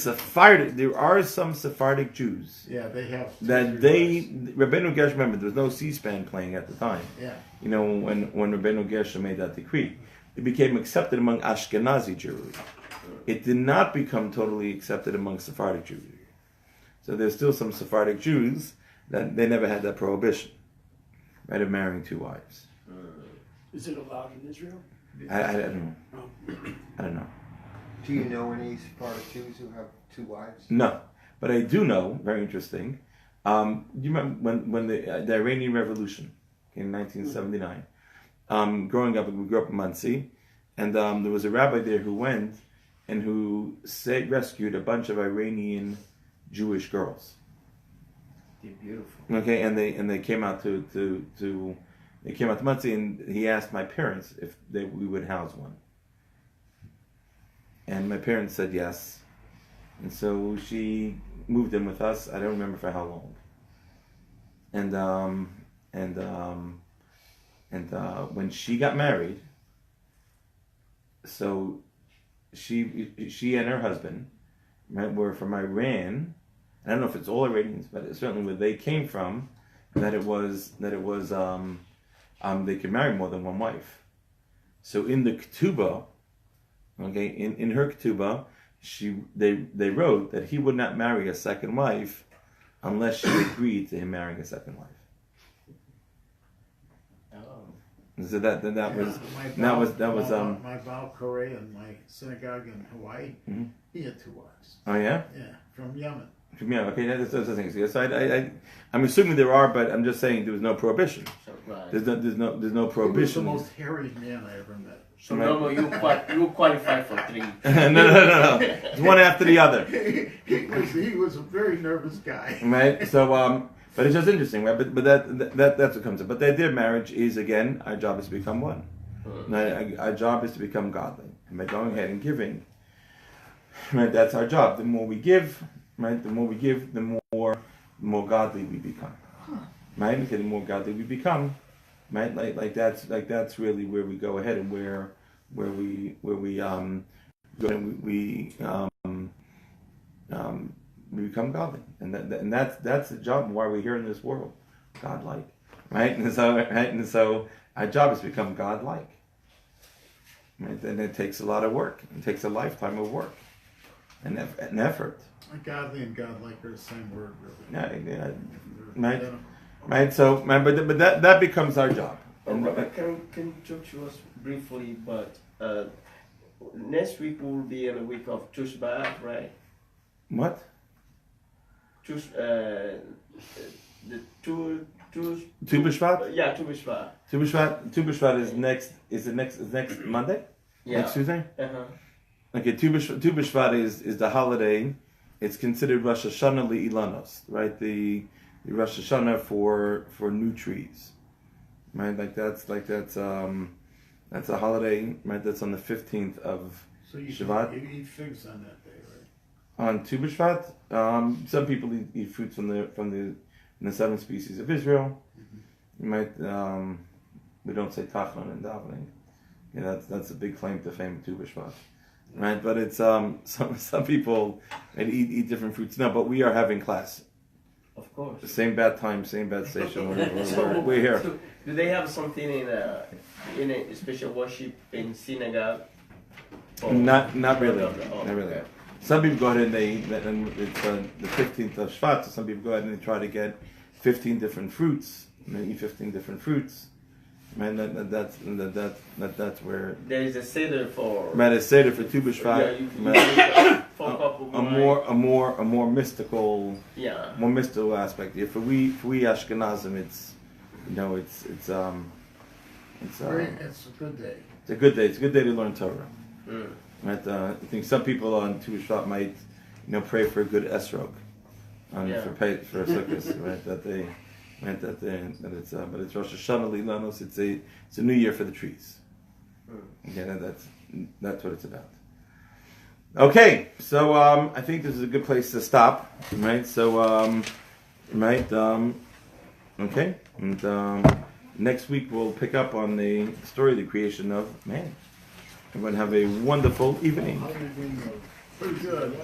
are some Sephardic Jews. Yeah, they have. Rabbeinu Gershom, remember, there was no C-SPAN playing at the time. Yeah. When Rabbeinu Gershom made that decree, it became accepted among Ashkenazi Jewry. It did not become totally accepted among Sephardic Jews. So there's still some Sephardic Jews that they never had that prohibition, right, of marrying two wives. Is it allowed in Israel? I don't know. I don't know. Do you know any Sephardic Jews who have two wives? No, but I do know, very interesting, you remember when the Iranian Revolution in 1979, growing up, we grew up in Bentzi, and there was a rabbi there who went and who rescued a bunch of Iranian Jewish girls. They're beautiful. Okay, and they came out to Bentzi, and he asked my parents if we would house one. And my parents said yes. And so she moved in with us. I don't remember for how long. And when she got married, so she and her husband were from Iran. I don't know if it's all Iranians, but it's certainly where they came from, that it was they could marry more than one wife. So in the ketubah, okay, in her ketubah, they wrote that he would not marry a second wife unless she agreed to him marrying a second wife. Oh. So that was my Baal Kore in my synagogue in Hawaii. Mhm. He had 2 wives. Oh yeah. Yeah, from Yemen. Yeah, okay, that's the thing. So I'm assuming there are, but I'm just saying there was no prohibition. Right. There's no He was the prohibition. most hairy man I ever met. So normal, you qualify for 3. no. It's one after the other. He was a very nervous guy. Right. So but it's just interesting, right? But that's what comes up. But the idea of marriage is, again, our job is to become one. Our job is to become godly, and by going ahead and giving, right? That's our job. The more we give, right? The more we give, the more godly we become, right? Okay, the more godly we become, right? Like that's really where we go ahead and where we become godly, and that's the job. Why we're here in this world, godlike, right? And so our job is to become godlike. Right? And it takes a lot of work. It takes a lifetime of work and effort. Godly and godlike are the same word, really. Yeah, right. Right. So, but that becomes our job. Rabbi, can you talk to us briefly? But next week will be in a week of Tu B'Av, right? What? The Tu B'Shvat? Yeah, Tu B'Shvat. Tu B'Shvat is next. Is next Monday? Yeah. Next Tuesday? Uh-huh. Okay. Tu B'Shvat is the holiday. It's considered Rosh Hashanah Li'ilanos, right? The Rosh Hashanah for new trees, right? That's a holiday, right? That's on the 15th of So you eat figs on that day, right? On Tu B'Shvat, some people eat fruits from the 7 species of Israel. You might we don't say tachlan in davening. Yeah, that's a big claim to fame of Tu B'Shvat. Right, but it's some people eat different fruits. No, but we are having class. Of course. The same bad time, same bad station. We're here. So do they have something in a special worship in synagogue? Not really. No. Not really. Some people go ahead and they eat, and it's the 15th of Shvat. So some people go ahead and they try to get 15 different fruits. And they eat 15 different fruits. Man, that's where there is a seder for. Man, a seder for Tu B'Shvat. A more mystical. Yeah. More mystical aspect. Yeah, for we Ashkenazim, it's it's a good day. It's a good day. It's a good day to learn Torah. Mm. Right. I think some people on Tu B'Shvat might pray for a good esrog, for sukkahs, right? But it's Rosh Hashanah Lilanos. It's a new year for the trees. Okay, that's what it's about. Okay, so I think this is a good place to stop, right? So okay, and next week we'll pick up on the story of the creation of man. Everyone have a wonderful evening. Pretty good.